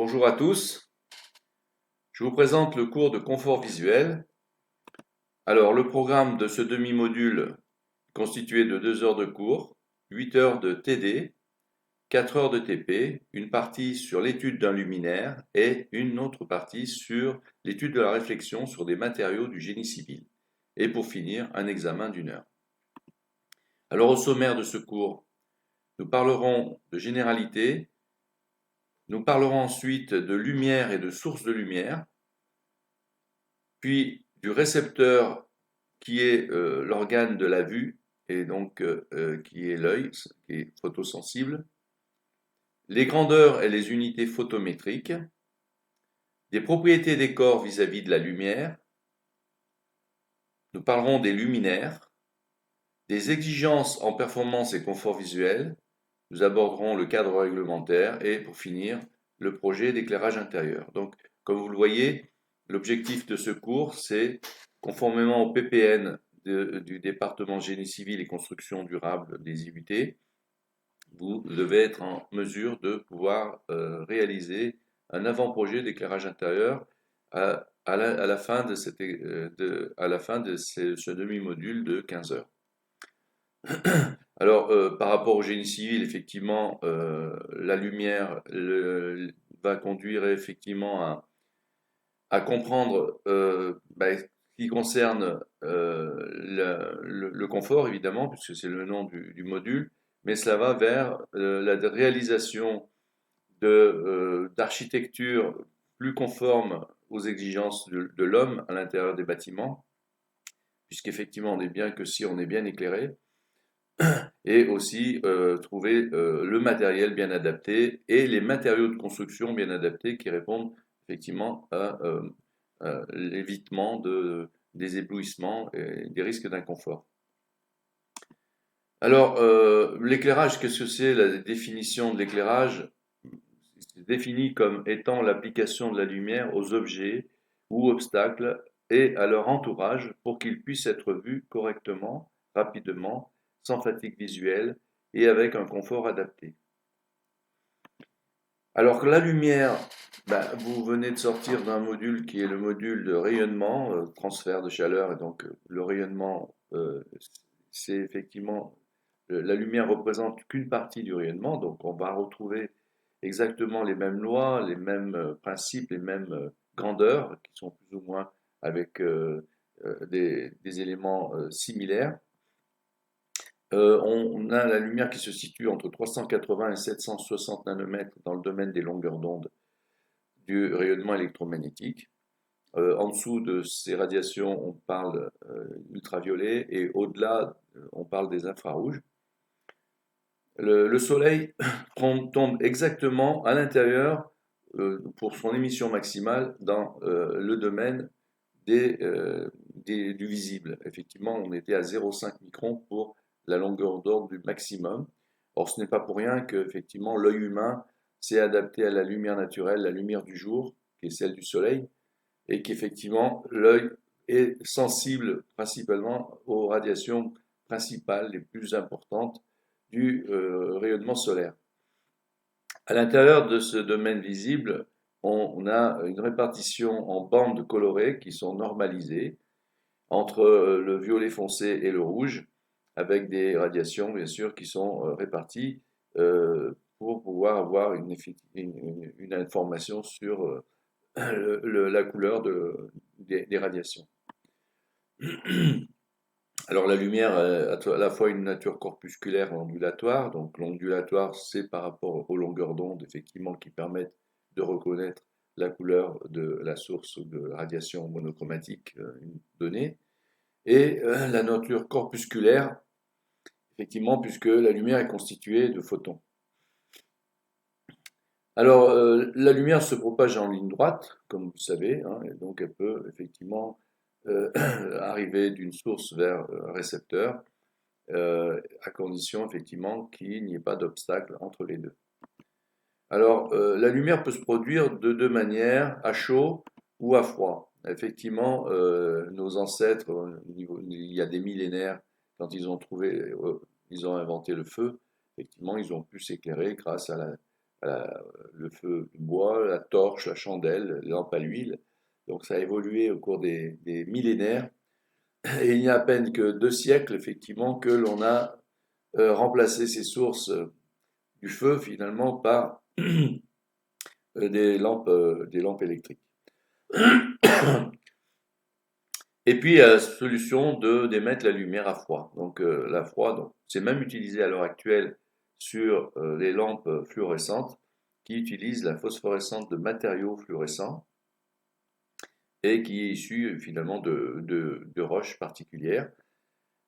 Bonjour à tous, je vous présente le cours de confort visuel. Alors, le programme de ce demi-module est constitué de 2 heures de cours, 8 heures de TD, 4 heures de TP, une partie sur l'étude d'un luminaire et une autre partie sur l'étude de la réflexion sur des matériaux du génie civil. Et pour finir, un examen d'1 heure. Alors, au sommaire de ce cours, nous parlerons de généralité, nous parlerons ensuite de lumière et de source de lumière, puis du récepteur qui est l'organe de la vue et donc qui est l'œil, qui est photosensible, les grandeurs et les unités photométriques, des propriétés des corps vis-à-vis de la lumière, nous parlerons des luminaires, des exigences en performance et confort visuel, nous aborderons le cadre réglementaire et pour finir, le projet d'éclairage intérieur. Donc, comme vous le voyez, l'objectif de ce cours, c'est, conformément au PPN du département Génie civil et construction durable des IUT, vous devez être en mesure de pouvoir réaliser un avant-projet d'éclairage intérieur à la fin de, ce demi-module de 15 heures. Alors, par rapport au génie civil, effectivement, la lumière va conduire effectivement à comprendre ce qui concerne le confort, évidemment, puisque c'est le nom du module, mais cela va vers la réalisation d'architecture plus conforme aux exigences de l'homme à l'intérieur des bâtiments, puisqu'effectivement, on est bien que si on est bien éclairé, et aussi trouver le matériel bien adapté et les matériaux de construction bien adaptés qui répondent effectivement à l'évitement des éblouissements et des risques d'inconfort. Alors, l'éclairage, qu'est-ce que c'est? La définition de l'éclairage, c'est défini comme étant l'application de la lumière aux objets ou obstacles et à leur entourage pour qu'ils puissent être vus correctement, rapidement, sans fatigue visuelle et avec un confort adapté. Alors que la lumière, vous venez de sortir d'un module qui est le module de rayonnement, transfert de chaleur, et donc le rayonnement, c'est effectivement, la lumière représente qu'une partie du rayonnement, donc on va retrouver exactement les mêmes lois, les mêmes principes, les mêmes grandeurs, qui sont plus ou moins avec des éléments similaires. On a la lumière qui se situe entre 380 et 760 nanomètres dans le domaine des longueurs d'onde du rayonnement électromagnétique. En dessous de ces radiations, on parle ultraviolet et au-delà, on parle des infrarouges. Le Soleil tombe exactement à l'intérieur pour son émission maximale dans le domaine du visible. Effectivement, on était à 0,5 microns pour la longueur d'onde du maximum. Or, ce n'est pas pour rien que effectivement l'œil humain s'est adapté à la lumière naturelle, la lumière du jour, qui est celle du soleil, et qu'effectivement l'œil est sensible principalement aux radiations principales, les plus importantes du rayonnement solaire. À l'intérieur de ce domaine visible, on a une répartition en bandes colorées qui sont normalisées entre le violet foncé et le rouge, avec des radiations bien sûr qui sont réparties pour pouvoir avoir une information sur la couleur des radiations. Alors la lumière a à la fois une nature corpusculaire et ondulatoire. Donc l'ondulatoire, c'est par rapport aux longueurs d'onde effectivement qui permettent de reconnaître la couleur de la source de radiation monochromatique donnée. Et la nature corpusculaire, effectivement, puisque la lumière est constituée de photons. Alors, la lumière se propage en ligne droite, comme vous le savez, hein, et donc elle peut effectivement arriver d'une source vers un récepteur, à condition effectivement qu'il n'y ait pas d'obstacle entre les deux. Alors, la lumière peut se produire de deux manières, à chaud ou à froid. Effectivement, nos ancêtres, il y a des millénaires, quand ils ont inventé le feu, effectivement, ils ont pu s'éclairer grâce à le feu de bois, la torche, la chandelle, les lampes à l'huile. Donc ça a évolué au cours des millénaires. Et il n'y a à peine que 2 siècles, effectivement, que l'on a remplacé ces sources du feu, finalement, par des lampes électriques. Et puis, il y a la solution d'émettre la lumière à froid. Donc, la froid, donc, c'est même utilisé à l'heure actuelle sur les lampes fluorescentes qui utilisent la phosphorescence de matériaux fluorescents et qui est issue finalement de roches particulières.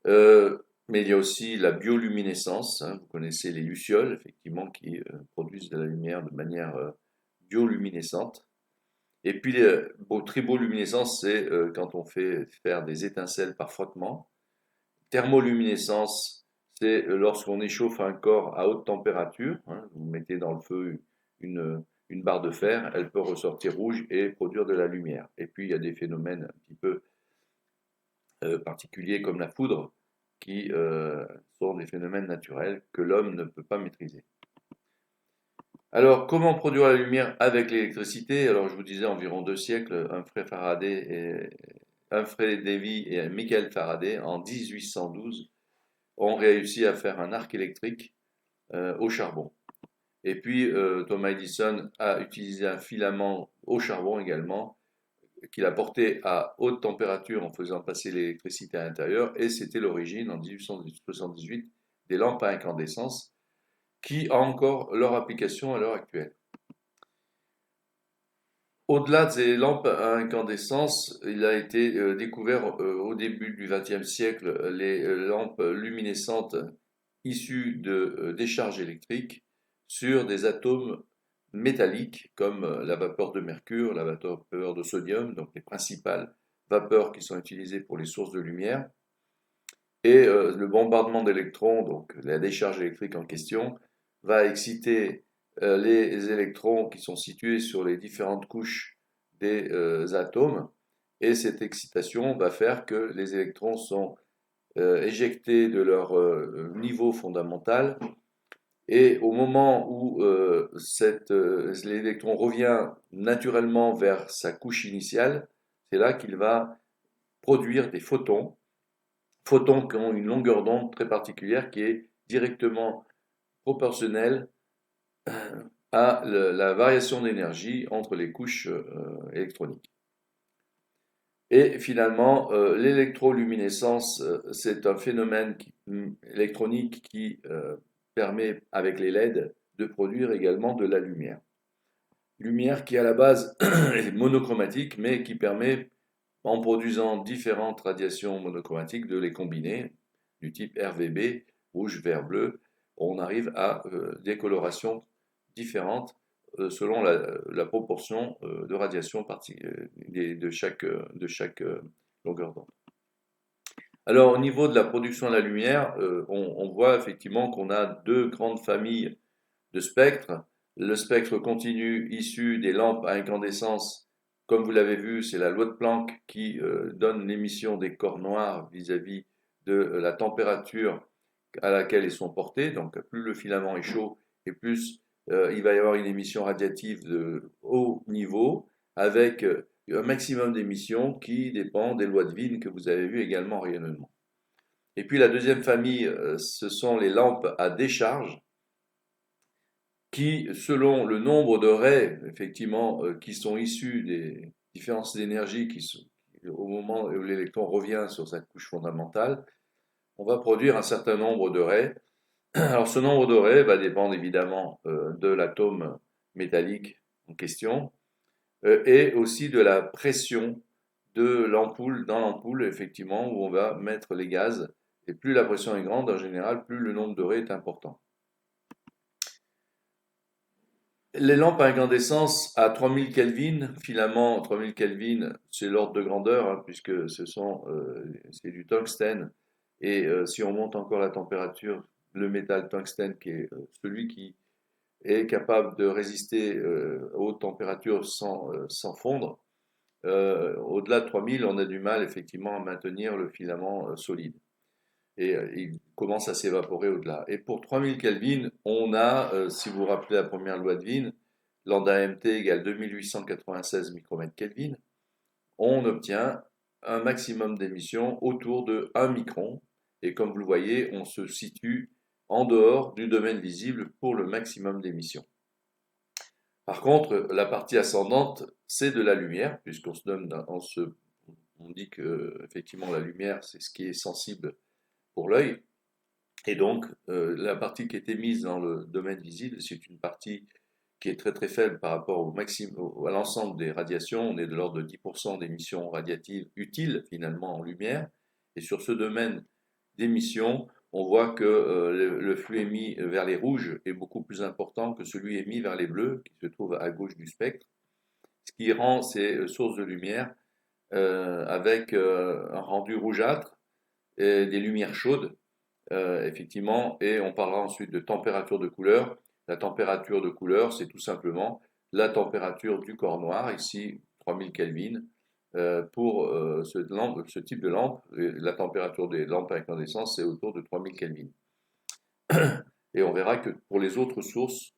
Mais il y a aussi la bioluminescence, hein, vous connaissez les lucioles, effectivement, qui produisent de la lumière de manière bioluminescente. Et puis, triboluminescence, c'est quand on fait faire des étincelles par frottement. Thermoluminescence, c'est lorsqu'on échauffe un corps à haute température. Hein, vous mettez dans le feu une barre de fer, elle peut ressortir rouge et produire de la lumière. Et puis, il y a des phénomènes un petit peu particuliers comme la foudre, qui sont des phénomènes naturels que l'homme ne peut pas maîtriser. Alors, comment produire la lumière avec l'électricité? Alors, je vous disais environ 2 siècles, Humphrey Davy et Michael Faraday, en 1812, ont réussi à faire un arc électrique au charbon. Et puis, Thomas Edison a utilisé un filament au charbon également, qu'il a porté à haute température en faisant passer l'électricité à l'intérieur, et c'était l'origine, en 1878, des lampes à incandescence, qui ont encore leur application à l'heure actuelle. Au-delà des lampes à incandescence, il a été découvert au début du XXe siècle les lampes luminescentes issues de décharges électriques sur des atomes métalliques comme la vapeur de mercure, la vapeur de sodium, donc les principales vapeurs qui sont utilisées pour les sources de lumière. Et le bombardement d'électrons, donc la décharge électrique en question, va exciter les électrons qui sont situés sur les différentes couches des atomes. Et cette excitation va faire que les électrons sont éjectés de leur niveau fondamental. Et au moment où l'électron revient naturellement vers sa couche initiale, c'est là qu'il va produire des photons qui ont une longueur d'onde très particulière qui est directement proportionnelle à la variation d'énergie entre les couches électroniques. Et finalement, l'électroluminescence, c'est un phénomène électronique qui permet, avec les LED, de produire également de la lumière. Lumière qui, à la base, est monochromatique, mais qui permet, en produisant différentes radiations monochromatiques, de les combiner, du type RVB, rouge, vert, bleu. On arrive à des colorations différentes selon la proportion de radiation de chaque longueur d'onde. Alors, au niveau de la production de la lumière, on voit effectivement qu'on a deux grandes familles de spectres. Le spectre continu issu des lampes à incandescence, comme vous l'avez vu, c'est la loi de Planck qui donne l'émission des corps noirs vis-à-vis de la température à laquelle ils sont portés. Donc, plus le filament est chaud et plus il va y avoir une émission radiative de haut niveau avec un maximum d'émissions qui dépend des lois de Wien que vous avez vu également en rayonnement. Et puis la deuxième famille, ce sont les lampes à décharge qui, selon le nombre de raies, effectivement, qui sont issues des différences d'énergie au moment où l'électron revient sur sa couche fondamentale, on va produire un certain nombre de raies. Alors ce nombre de raies va dépendre évidemment de l'atome métallique en question et aussi de la pression de l'ampoule, dans l'ampoule, effectivement, où on va mettre les gaz. Et plus la pression est grande, en général, plus le nombre de raies est important. Les lampes à incandescence à 3000 Kelvin, filament 3000 Kelvin, c'est l'ordre de grandeur, hein, puisque c'est du tungstène. Et si on monte encore la température, le métal tungstène, qui est celui qui est capable de résister aux hautes températures sans fondre, au-delà de 3000, on a du mal effectivement à maintenir le filament solide. et il commence à s'évaporer au-delà. Et pour 3000 Kelvin, on a, si vous vous rappelez la première loi de Wien, lambda mt égale 2896 micromètres Kelvin, on obtient un maximum d'émission autour de 1 micron. Et comme vous le voyez, on se situe en dehors du domaine visible pour le maximum d'émission. Par contre, la partie ascendante, c'est de la lumière, puisqu'on se donne, on dit que effectivement la lumière, c'est ce qui est sensible pour l'œil. Et donc, la partie qui est émise dans le domaine visible, c'est une partie qui est très très faible par rapport à l'ensemble des radiations. On est de l'ordre de 10% d'émissions radiatives utiles finalement en lumière. Et sur ce domaine d'émission, on voit que le flux émis vers les rouges est beaucoup plus important que celui émis vers les bleus, qui se trouve à gauche du spectre, ce qui rend ces sources de lumière avec un rendu rougeâtre et des lumières chaudes, effectivement, et on parlera ensuite de température de couleur. La température de couleur, c'est tout simplement la température du corps noir, ici 3000 Kelvin, pour ce type de lampe. La température des lampes à incandescence, c'est autour de 3000 Kelvin. Et on verra que pour les autres sources,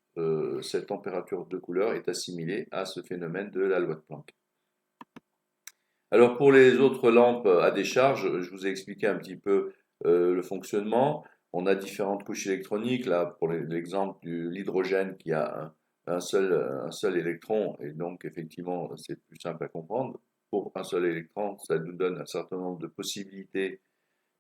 cette température de couleur est assimilée à ce phénomène de la loi de Planck. Alors pour les autres lampes à décharge, je vous ai expliqué un petit peu le fonctionnement. On a différentes couches électroniques. Là, pour l'exemple de l'hydrogène qui a un seul électron, et donc effectivement c'est plus simple à comprendre. Pour un seul électron, ça nous donne un certain nombre de possibilités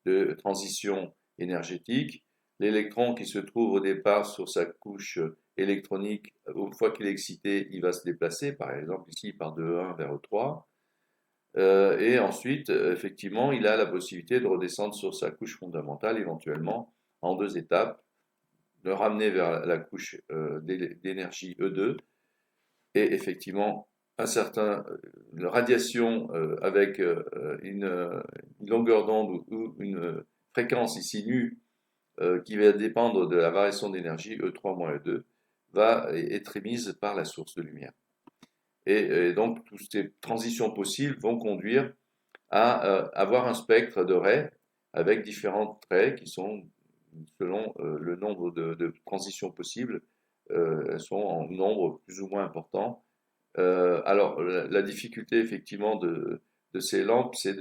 de transition énergétique. L'électron qui se trouve au départ sur sa couche électronique, une fois qu'il est excité, il va se déplacer, par exemple ici par de E1 vers E3. Et ensuite, effectivement, il a la possibilité de redescendre sur sa couche fondamentale, éventuellement, en 2 étapes, de ramener vers la couche d'énergie E2, et effectivement, un certain radiation avec une longueur d'onde ou une fréquence ici nue qui va dépendre de la variation d'énergie E3 moins E2, va être émise par la source de lumière. Et donc, toutes ces transitions possibles vont conduire à avoir un spectre de raies avec différentes raies qui sont, selon le nombre de transitions possibles, elles sont en nombre plus ou moins important. Alors, la difficulté effectivement de ces lampes, c'est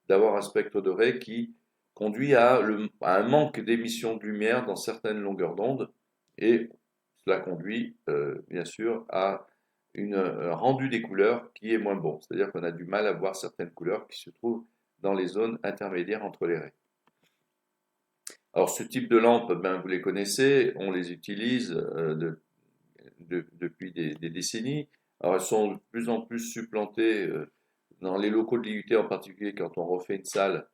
d'avoir un spectre de raies qui conduit à un manque d'émission de lumière dans certaines longueurs d'onde, et cela conduit bien sûr à un rendu des couleurs qui est moins bon. C'est-à-dire qu'on a du mal à voir certaines couleurs qui se trouvent dans les zones intermédiaires entre les raies. Alors ce type de lampes, ben, vous les connaissez, on les utilise depuis des décennies. Alors elles sont de plus en plus supplantées dans les locaux de l'IUT en particulier. Quand on refait une salle,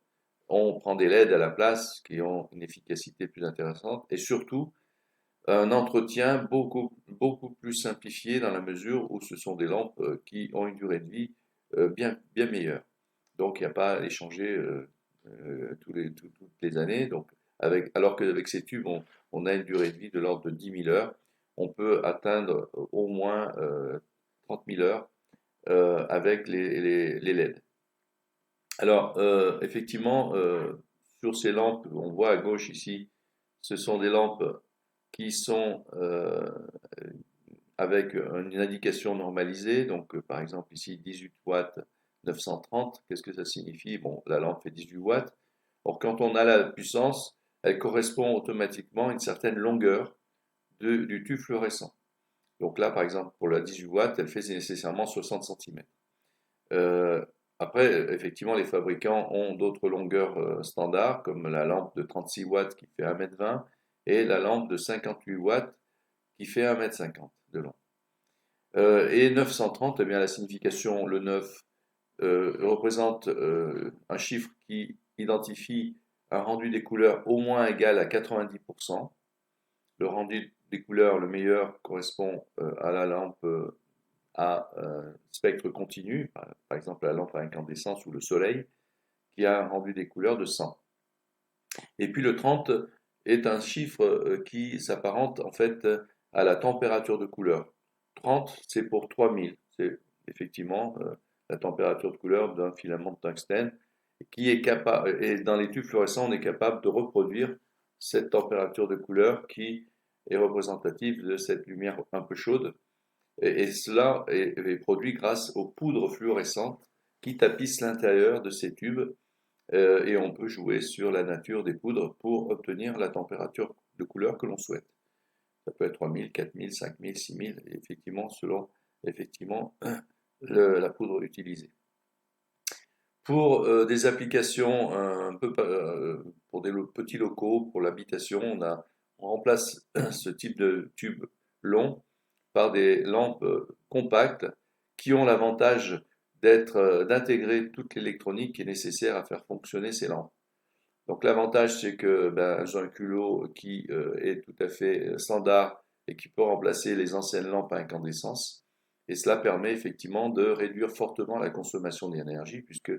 on prend des LED à la place qui ont une efficacité plus intéressante, et surtout un entretien beaucoup plus simplifié dans la mesure où ce sont des lampes qui ont une durée de vie bien meilleure. Donc il n'y a pas à les changer toutes les années. Donc, alors qu'avec ces tubes, on a une durée de vie de l'ordre de 10 000 heures. On peut atteindre au moins 30 000 heures avec les LED. Alors, effectivement, sur ces lampes, on voit à gauche ici, ce sont des lampes qui sont avec une indication normalisée. Donc, par exemple, ici, 18 watts 930. Qu'est-ce que ça signifie? Bon, la lampe fait 18 watts. Or, quand on a la puissance, elle correspond automatiquement à une certaine longueur du tube fluorescent. Donc là, par exemple, pour la 18 watts, elle fait nécessairement 60 cm. Après, effectivement, les fabricants ont d'autres longueurs standards, comme la lampe de 36 watts qui fait 1,20 m et la lampe de 58 watts qui fait 1,50 m de long. Et 930, eh bien, la signification, le 9, représente un chiffre qui identifie un rendu des couleurs au moins égal à 90%. Le rendu des couleurs le meilleur correspond à la lampe à spectre continu, par exemple la lampe à incandescence ou le soleil, qui a un rendu des couleurs de 100. Et puis le 30 est un chiffre qui s'apparente en fait à la température de couleur. 30, c'est pour 3000. C'est effectivement la température de couleur d'un filament de tungstène. qui est capable, et dans les tubes fluorescents, on est capable de reproduire cette température de couleur qui est représentative de cette lumière un peu chaude. Et cela est produit grâce aux poudres fluorescentes qui tapissent l'intérieur de ces tubes et on peut jouer sur la nature des poudres pour obtenir la température de couleur que l'on souhaite. Ça peut être 3000, 4000, 5000, 6000, effectivement, selon effectivement la poudre utilisée. Pour des applications un peu pour des petits locaux, pour l'habitation, on remplace ce type de tube long par des lampes compactes qui ont l'avantage d'intégrer toute l'électronique qui est nécessaire à faire fonctionner ces lampes. Donc l'avantage c'est que elles ont un culot qui est tout à fait standard et qui peut remplacer les anciennes lampes à incandescence. Et cela permet effectivement de réduire fortement la consommation d'énergie puisque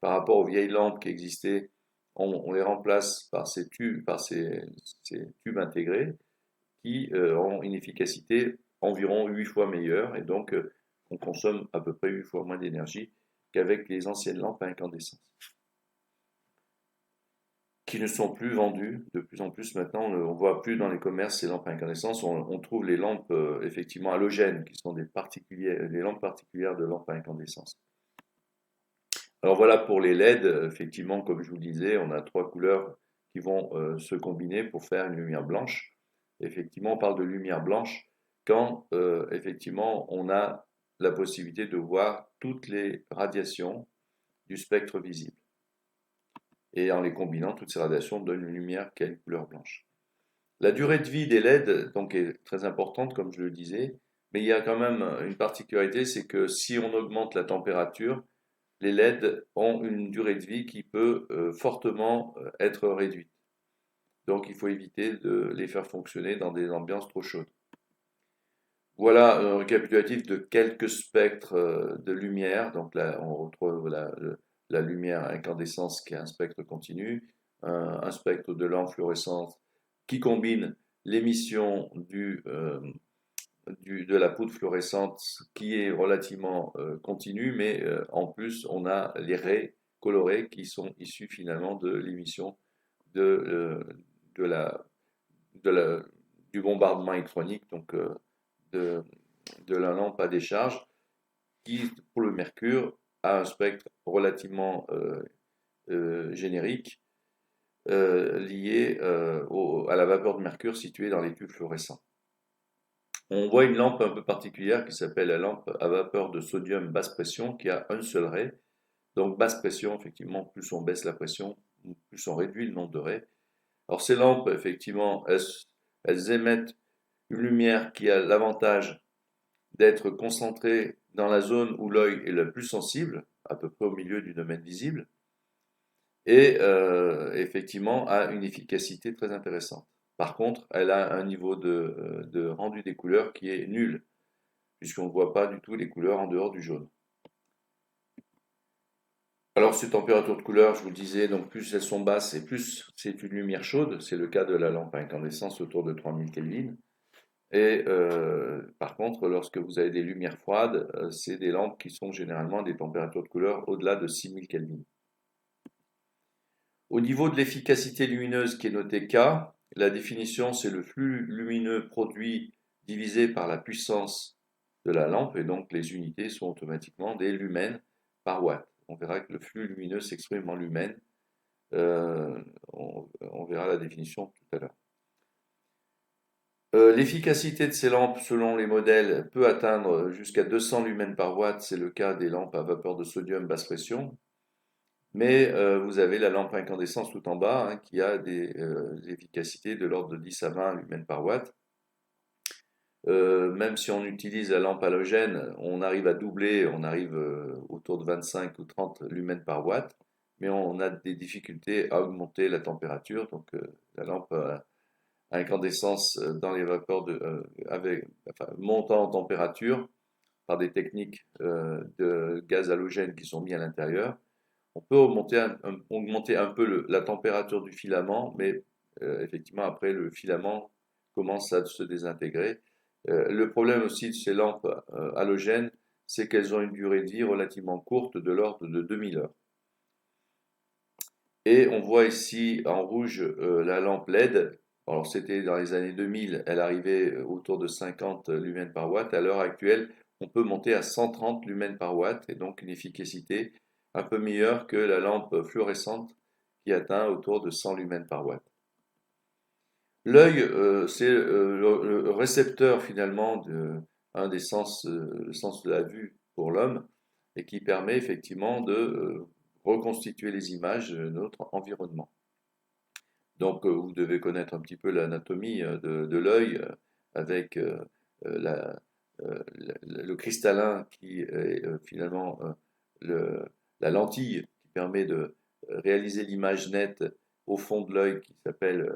par rapport aux vieilles lampes qui existaient, on les remplace par ces tubes intégrés qui ont une efficacité environ 8 fois meilleure et donc on consomme à peu près 8 fois moins d'énergie qu'avec les anciennes lampes à incandescence qui ne sont plus vendues de plus en plus maintenant. On ne voit plus dans les commerces ces lampes à incandescence. On trouve les lampes effectivement halogènes qui sont des lampes particulières de lampes à incandescence. Alors voilà pour les LED, effectivement, comme je vous le disais, on a trois couleurs qui vont se combiner pour faire une lumière blanche. Effectivement, on parle de lumière blanche quand effectivement on a la possibilité de voir toutes les radiations du spectre visible. Et en les combinant, toutes ces radiations donnent une lumière qui a une couleur blanche. La durée de vie des LED donc, est très importante, comme je le disais, mais il y a quand même une particularité, c'est que si on augmente la température, les LED ont une durée de vie qui peut fortement être réduite. Donc il faut éviter de les faire fonctionner dans des ambiances trop chaudes. Voilà un récapitulatif de quelques spectres de lumière. Donc là, on retrouve la lumière à incandescence qui est un spectre continu, un spectre de lampe fluorescente qui combine l'émission de la poudre fluorescente qui est relativement continue, mais en plus on a les raies colorées qui sont issues finalement de l'émission de, de la, du bombardement électronique, donc de, de la lampe à décharge, qui pour le mercure a un spectre relativement générique lié à la vapeur de mercure située dans les tubes fluorescents. On voit une lampe un peu particulière qui s'appelle la lampe à vapeur de sodium basse pression qui a un seul ray. Donc basse pression, effectivement, plus on baisse la pression, plus on réduit le nombre de rays. Alors ces lampes, effectivement, elles émettent une lumière qui a l'avantage d'être concentrée dans la zone où l'œil est le plus sensible, à peu près au milieu du domaine visible, et effectivement a une efficacité très intéressante. Par contre, elle a un niveau de rendu des couleurs qui est nul, puisqu'on ne voit pas du tout les couleurs en dehors du jaune. Alors, ces températures de couleur, je vous le disais, donc plus elles sont basses et plus c'est une lumière chaude. C'est le cas de la lampe à incandescence autour de 3000 Kelvin. Et par contre, lorsque vous avez des lumières froides, c'est des lampes qui sont généralement à des températures de couleur au-delà de 6000 Kelvin. Au niveau de l'efficacité lumineuse qui est notée K, la définition c'est le flux lumineux produit divisé par la puissance de la lampe et donc les unités sont automatiquement des lumens par watt. On verra que le flux lumineux s'exprime en lumens. On verra la définition tout à l'heure. L'efficacité de ces lampes selon les modèles peut atteindre jusqu'à 200 lumens par watt, c'est le cas des lampes à vapeur de sodium basse pression. Mais vous avez la lampe à incandescence tout en bas hein, qui a des efficacités de l'ordre de 10 à 20 lumens par watt. Même si on utilise la lampe halogène, on arrive à doubler, on arrive autour de 25 ou 30 lumens par watt, mais on a des difficultés à augmenter la température. Donc la lampe à incandescence dans les vapeurs montant en température par des techniques de gaz halogène qui sont mis à l'intérieur. On peut augmenter un peu la température du filament, mais effectivement, après, le filament commence à se désintégrer. Le problème aussi de ces lampes halogènes, c'est qu'elles ont une durée de vie relativement courte, de l'ordre de 2000 heures. Et on voit ici en rouge la lampe LED. Alors c'était dans les années 2000, elle arrivait autour de 50 lumens par watt. À l'heure actuelle, on peut monter à 130 lumens par watt et donc une efficacité un peu meilleure que la lampe fluorescente qui atteint autour de 100 lumens par watt. L'œil, c'est le récepteur finalement un des sens, le sens de la vue pour l'homme et qui permet effectivement de reconstituer les images de notre environnement. Donc, vous devez connaître un petit peu l'anatomie de l'œil avec la, le cristallin qui est finalement le- la lentille qui permet de réaliser l'image nette au fond de l'œil qui s'appelle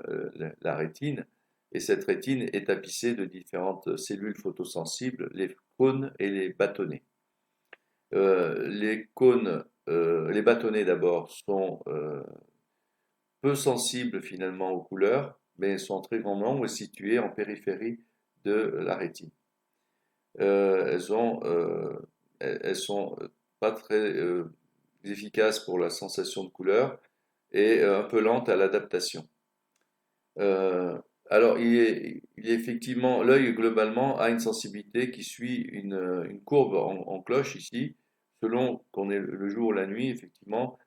la rétine. Et cette rétine est tapissée de différentes cellules photosensibles, les cônes et les bâtonnets. Les cônes, les bâtonnets d'abord sont peu sensibles finalement aux couleurs, mais sont en très grand nombre et situées en périphérie de la rétine. Elles ont, elles sont pas très efficaces pour la sensation de couleur et un peu lentes à l'adaptation. Euh, alors, il est effectivement, l'œil globalement a une sensibilité qui suit une courbe en cloche ici, selon qu'on est le jour ou la nuit, effectivement.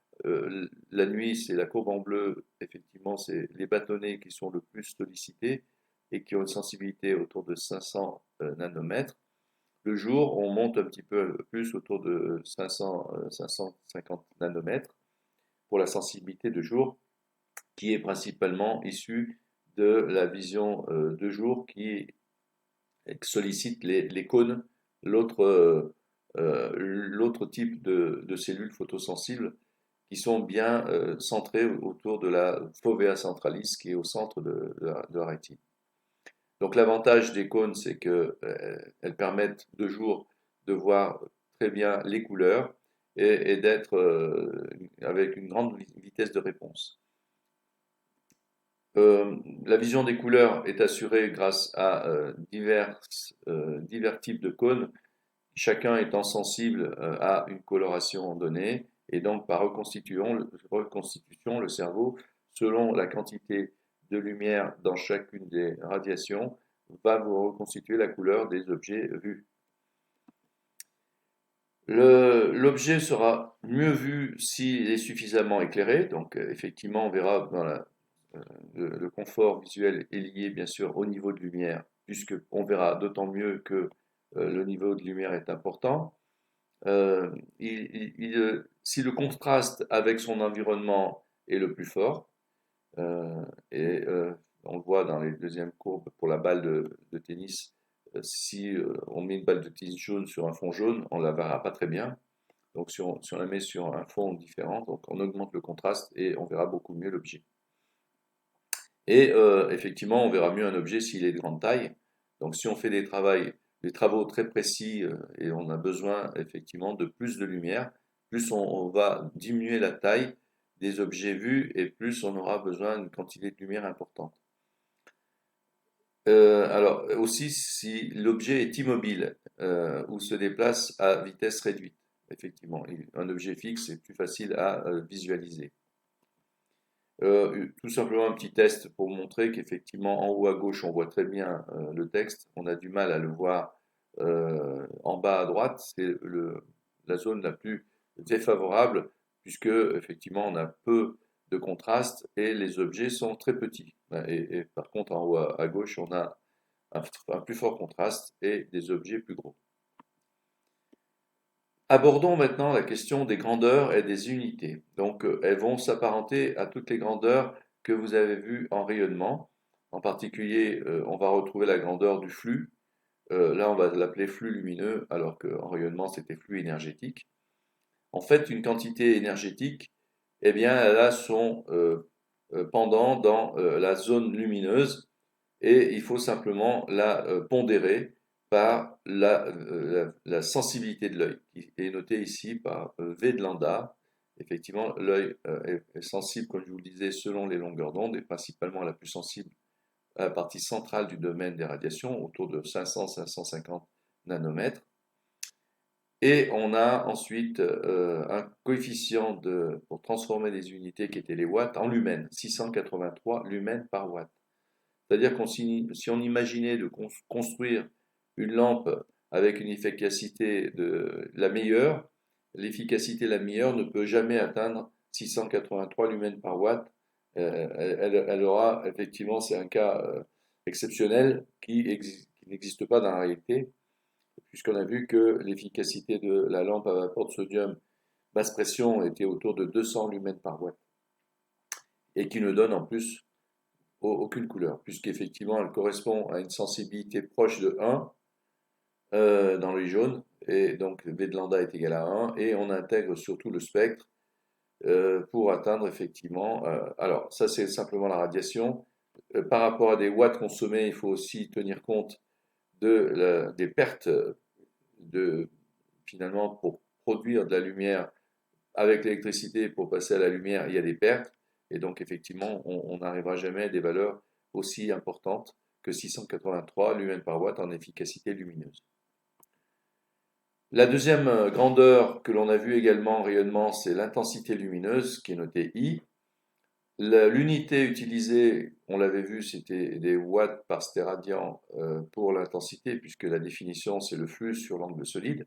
La nuit, c'est la courbe en bleu, effectivement, c'est les bâtonnets qui sont le plus sollicités et qui ont une sensibilité autour de 500 nanomètres. Le jour, on monte un petit peu plus autour de 500, 550 nanomètres pour la sensibilité de jour, qui est principalement issue de la vision de jour qui sollicite les cônes, l'autre type de cellules photosensibles qui sont bien centrées autour de la fovea centralis qui est au centre de la rétine. Donc l'avantage des cônes, c'est qu'elles permettent de jour de voir très bien les couleurs et d'être avec une grande vitesse de réponse. La vision des couleurs est assurée grâce à divers types de cônes, chacun étant sensible à une coloration donnée, et donc par reconstitution, le cerveau, selon la quantité de lumière dans chacune des radiations, va vous reconstituer la couleur des objets vus. L'objet sera mieux vu s'il est suffisamment éclairé, donc effectivement on verra dans le confort visuel est lié bien sûr au niveau de lumière, puisque on verra d'autant mieux que le niveau de lumière est important. Si le contraste avec son environnement est le plus fort, et on le voit dans les deuxièmes courbes pour la balle de tennis, si on met une balle de tennis jaune sur un fond jaune, on ne la verra pas très bien. Donc si on la met sur un fond différent, donc on augmente le contraste et on verra beaucoup mieux l'objet. Et effectivement, on verra mieux un objet s'il est de grande taille. Donc si on fait des travaux très précis et on a besoin effectivement de plus de lumière, plus on va diminuer la taille des objets vus et plus on aura besoin d'une quantité de lumière importante. Alors aussi si l'objet est immobile ou se déplace à vitesse réduite, effectivement, un objet fixe est plus facile à visualiser. Tout simplement un petit test pour montrer qu'effectivement en haut à gauche on voit très bien le texte, on a du mal à le voir en bas à droite, c'est la zone la plus défavorable puisque effectivement on a peu de contraste et les objets sont très petits. Et par contre en haut à gauche on a un plus fort contraste et des objets plus gros. Abordons maintenant la question des grandeurs et des unités. Donc, elles vont s'apparenter à toutes les grandeurs que vous avez vues en rayonnement. En particulier, on va retrouver la grandeur du flux. Là, on va l'appeler flux lumineux, alors qu'en rayonnement, c'était flux énergétique. En fait, une quantité énergétique, eh bien, elle a son pendant dans la zone lumineuse et il faut simplement la pondérer par la sensibilité de l'œil, qui est notée ici par V de lambda. Effectivement, l'œil est sensible, comme je vous le disais, selon les longueurs d'onde, et principalement la plus sensible à la partie centrale du domaine des radiations, autour de 500-550 nanomètres. Et on a ensuite un coefficient pour transformer les unités qui étaient les watts en lumens, 683 lumens par watt. C'est-à-dire si on imaginait de construire une lampe avec une efficacité la meilleure, l'efficacité la meilleure ne peut jamais atteindre 683 lumens par watt. Elle aura effectivement, c'est un cas exceptionnel qui n'existe pas dans la réalité, puisqu'on a vu que l'efficacité de la lampe à vapeur de sodium basse pression était autour de 200 lumens par watt, et qui ne donne en plus aucune couleur, puisqu'effectivement elle correspond à une sensibilité proche de 1 dans le jaune, et donc V de lambda est égal à 1, et on intègre surtout le spectre pour atteindre effectivement, alors ça c'est simplement la radiation, par rapport à des watts consommés, il faut aussi tenir compte des pertes finalement pour produire de la lumière avec l'électricité, pour passer à la lumière, il y a des pertes, et donc effectivement on n'arrivera jamais à des valeurs aussi importantes que 683 lumens par watt en efficacité lumineuse. La deuxième grandeur que l'on a vue également en rayonnement, c'est l'intensité lumineuse, qui est notée I. L'unité utilisée, on l'avait vu, c'était des watts par stéradian pour l'intensité, puisque la définition, c'est le flux sur l'angle solide.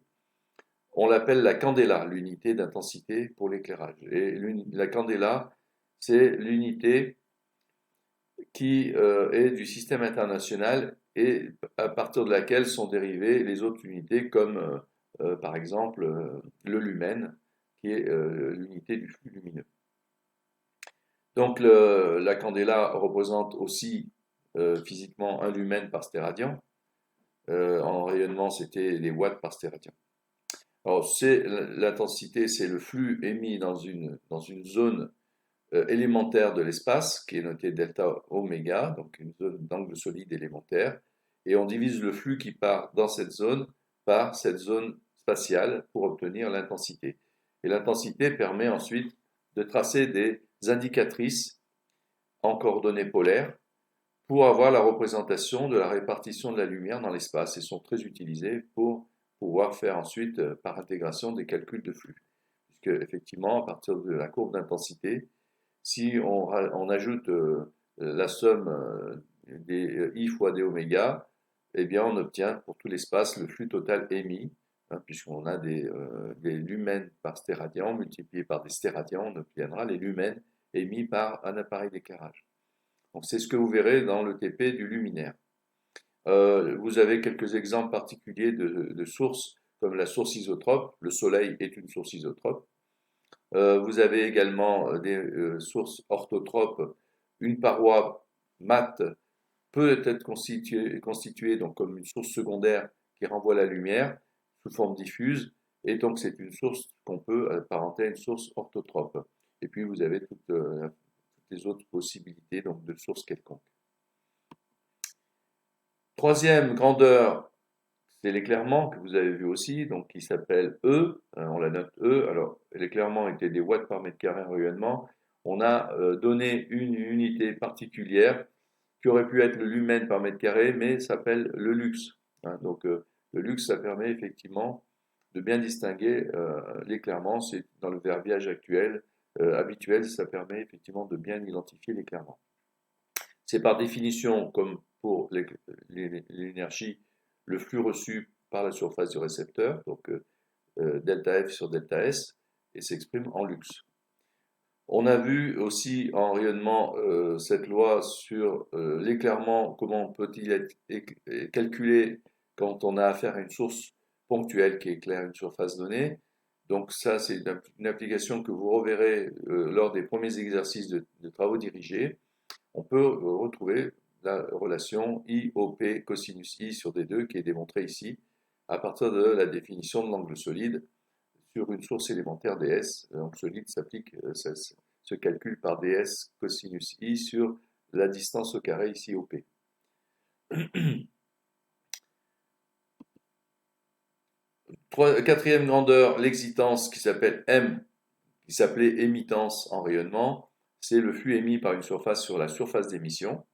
On l'appelle la candela, l'unité d'intensité pour l'éclairage. Et la candela, c'est l'unité qui est du système international et à partir de laquelle sont dérivées les autres unités comme par exemple le lumen qui est l'unité du flux lumineux. Donc la candela représente aussi physiquement un lumen par stéradian. En rayonnement, c'était les watts par stéradian. Alors l'intensité, c'est le flux émis dans une zone élémentaire de l'espace, qui est notée delta oméga, donc une zone d'angle solide élémentaire, et on divise le flux qui part dans cette zone par cette zone spatiale pour obtenir l'intensité. Et l'intensité permet ensuite de tracer des indicatrices en coordonnées polaires pour avoir la représentation de la répartition de la lumière dans l'espace et sont très utilisées pour pouvoir faire ensuite, par intégration, des calculs de flux. Puisque, effectivement, à partir de la courbe d'intensité, si on ajoute la somme des I fois d oméga, eh bien on obtient pour tout l'espace le flux total émis, hein, puisqu'on a des lumens par stéradian multipliés par des stéradians, on obtiendra les lumens émis par un appareil d'éclairage. Donc c'est ce que vous verrez dans le TP du luminaire. Vous avez quelques exemples particuliers de sources, comme la source isotrope. Le soleil est une source isotrope. Vous avez également des sources orthotropes. Une paroi mate peut être constituée donc comme une source secondaire qui renvoie la lumière sous forme diffuse, et donc c'est une source qu'on peut apparenter à une source orthotrope. Et puis vous avez toutes les autres possibilités donc, de sources quelconques. Troisième grandeur, c'est l'éclairement que vous avez vu aussi, donc qui s'appelle E, on la note E. Alors l'éclairement était des watts par mètre carré en rayonnement. On a donné une unité particulière qui aurait pu être le lumen par mètre carré, mais s'appelle le lux. Hein. Donc le lux, ça permet effectivement de bien distinguer l'éclairement. C'est dans le verbiage actuel, habituel, ça permet effectivement de bien identifier l'éclairement. C'est par définition, comme pour l'énergie, le flux reçu par la surface du récepteur, donc delta F sur delta S, et s'exprime en lux. On a vu aussi en rayonnement cette loi sur l'éclairement, comment peut-il être calculé quand on a affaire à une source ponctuelle qui éclaire une surface donnée. Donc ça, c'est une application que vous reverrez lors des premiers exercices de travaux dirigés. On peut retrouver la relation IOP cosinus I sur D2 qui est démontrée ici à partir de la définition de l'angle solide sur une source élémentaire ds. L'angle solide s'applique, se calcule par ds cosinus I sur la distance au carré ici OP. Quatrième grandeur, l'exitance qui s'appelle M, qui s'appelait émittance en rayonnement, c'est le flux émis par une surface sur la surface d'émission.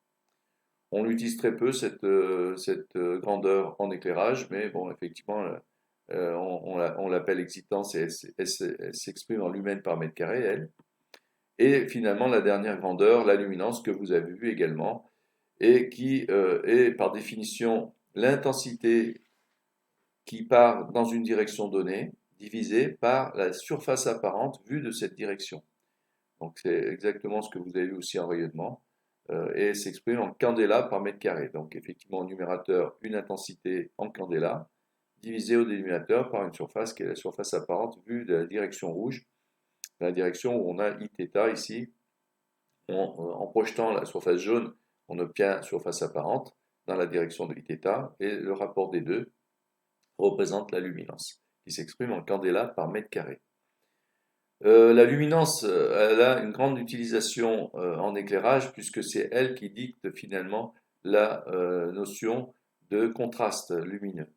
On utilise très peu cette grandeur en éclairage, mais bon, effectivement, on l'appelle excitance et elle s'exprime en lumens par mètre carré, elle. Et finalement, la dernière grandeur, la luminance, que vous avez vu également, et qui est par définition l'intensité qui part dans une direction donnée, divisée par la surface apparente vue de cette direction. Donc c'est exactement ce que vous avez vu aussi en rayonnement, et s'exprime en candela par mètre carré. Donc effectivement au numérateur, une intensité en candela, divisée au dénominateur par une surface qui est la surface apparente vue de la direction rouge, la direction où on a Iθ ici. En projetant la surface jaune, on obtient surface apparente dans la direction de Iθ, et le rapport des deux représente la luminance, qui s'exprime en candela par mètre carré. La luminance, elle a une grande utilisation en éclairage, puisque c'est elle qui dicte finalement la notion de contraste lumineux.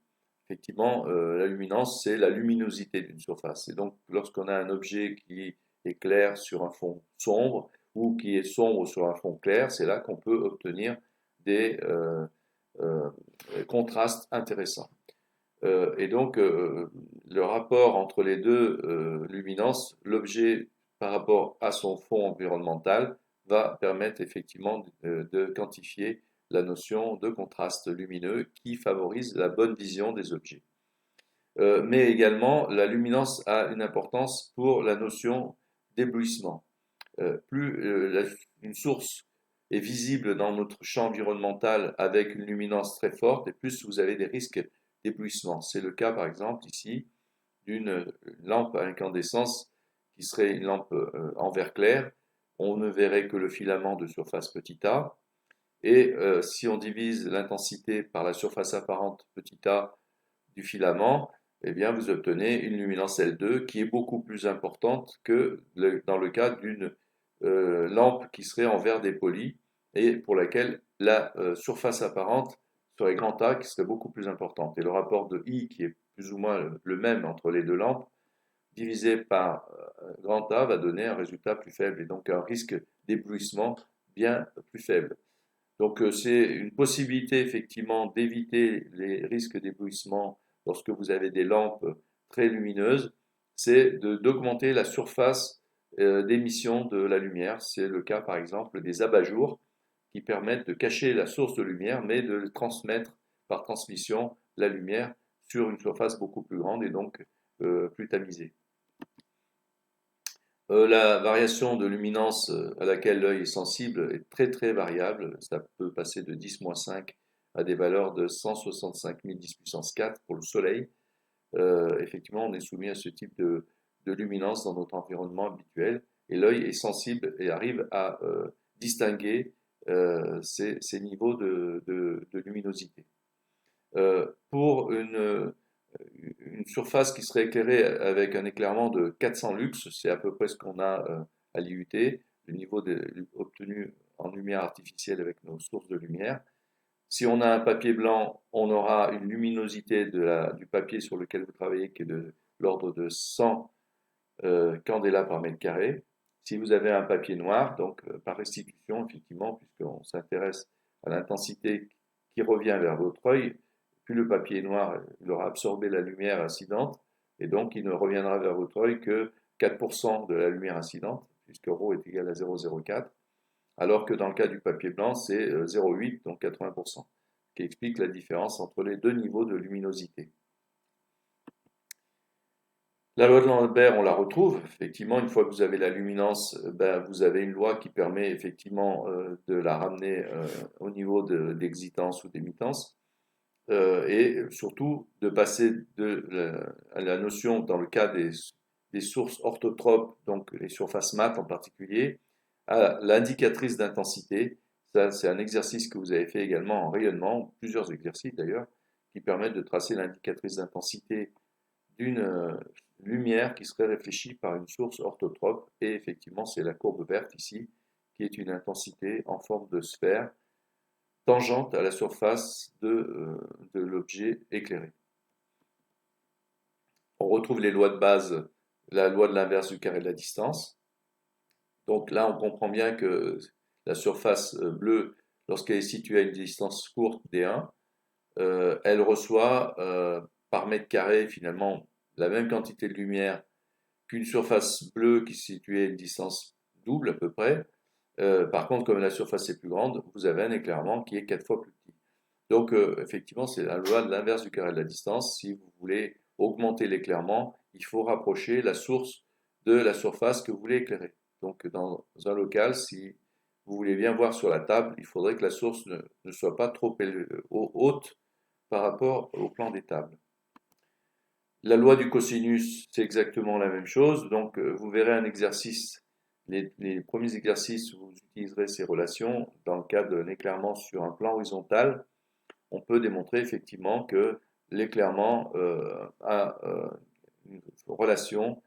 Effectivement, la luminance, c'est la luminosité d'une surface. Et donc, lorsqu'on a un objet qui est clair sur un fond sombre, ou qui est sombre sur un fond clair, c'est là qu'on peut obtenir des euh, contrastes intéressants. Et donc, le rapport entre les deux luminances, l'objet par rapport à son fond environnemental, va permettre effectivement de quantifier la notion de contraste lumineux qui favorise la bonne vision des objets. Mais également, la luminance a une importance pour la notion d'éblouissement. Une source est visible dans notre champ environnemental avec une luminance très forte, et plus vous avez des risques d'éblouissement. C'est le cas, par exemple, ici, d'une lampe à incandescence qui serait une lampe en verre clair. On ne verrait que le filament de surface petit a. Et si on divise l'intensité par la surface apparente petit a du filament, eh bien, vous obtenez une luminance L2 qui est beaucoup plus importante que dans le cas d'une lampe qui serait en verre dépoli, et pour laquelle la surface apparente serait grand A, qui serait beaucoup plus importante. Et le rapport de I, qui est plus ou moins le même entre les deux lampes, divisé par grand A, va donner un résultat plus faible, et donc un risque d'éblouissement bien plus faible. Donc c'est une possibilité effectivement d'éviter les risques d'éblouissement lorsque vous avez des lampes très lumineuses, c'est d'augmenter la surface d'émission de la lumière. C'est le cas par exemple des abat-jours qui permettent de cacher la source de lumière, mais de transmettre par transmission la lumière sur une surface beaucoup plus grande, et donc plus tamisée. La variation de luminance à laquelle l'œil est sensible est très très variable. Ça peut passer de 10-5 à des valeurs de 165 000 10 puissance 4 pour le Soleil. Effectivement, on est soumis à ce type de luminance dans notre environnement habituel, et l'œil est sensible et arrive à distinguer ces niveaux de luminosité. Pour une surface qui serait éclairée avec un éclairement de 400 lux, c'est à peu près ce qu'on a à l'IUT, le niveau obtenu en lumière artificielle avec nos sources de lumière. Si on a un papier blanc, on aura une luminosité du papier sur lequel vous travaillez qui est de l'ordre de 100 candela par mètre carré. Si vous avez un papier noir, donc par restitution, effectivement, puisqu'on s'intéresse à l'intensité qui revient vers votre œil, plus le papier est noir, il aura absorbé la lumière incidente, et donc il ne reviendra vers votre œil que 4% de la lumière incidente, puisque ρ est égal à 0,04, alors que dans le cas du papier blanc, c'est 0,8, donc 80%, ce qui explique la différence entre les deux niveaux de luminosité. La loi de Lambert, on la retrouve. Effectivement, une fois que vous avez la luminance, vous avez une loi qui permet effectivement de la ramener au niveau d'excitance ou d'émittance. Et surtout de passer à la notion, dans le cas des sources orthotropes, donc les surfaces mates en particulier, à l'indicatrice d'intensité. Ça, c'est un exercice que vous avez fait également en rayonnement, plusieurs exercices d'ailleurs, qui permettent de tracer l'indicatrice d'intensité d'une lumière qui serait réfléchie par une source orthotrope. Et effectivement, c'est la courbe verte ici, qui est une intensité en forme de sphère, tangente à la surface de l'objet éclairé. On retrouve les lois de base, la loi de l'inverse du carré de la distance. Donc là, on comprend bien que la surface bleue, lorsqu'elle est située à une distance courte, d1, elle reçoit par mètre carré finalement la même quantité de lumière qu'une surface bleue qui se situait à une distance double à peu près. Par contre, comme la surface est plus grande, vous avez un éclairement qui est 4 fois plus petit. Donc, effectivement, c'est la loi de l'inverse du carré de la distance. Si vous voulez augmenter l'éclairement, il faut rapprocher la source de la surface que vous voulez éclairer. Donc, dans un local, si vous voulez bien voir sur la table, il faudrait que la source ne soit pas trop haute par rapport au plan des tables. La loi du cosinus, c'est exactement la même chose. Donc, vous verrez un exercice, les premiers exercices où vous utiliserez ces relations. Dans le cas d'un éclairement sur un plan horizontal, on peut démontrer effectivement que l'éclairement a une relation.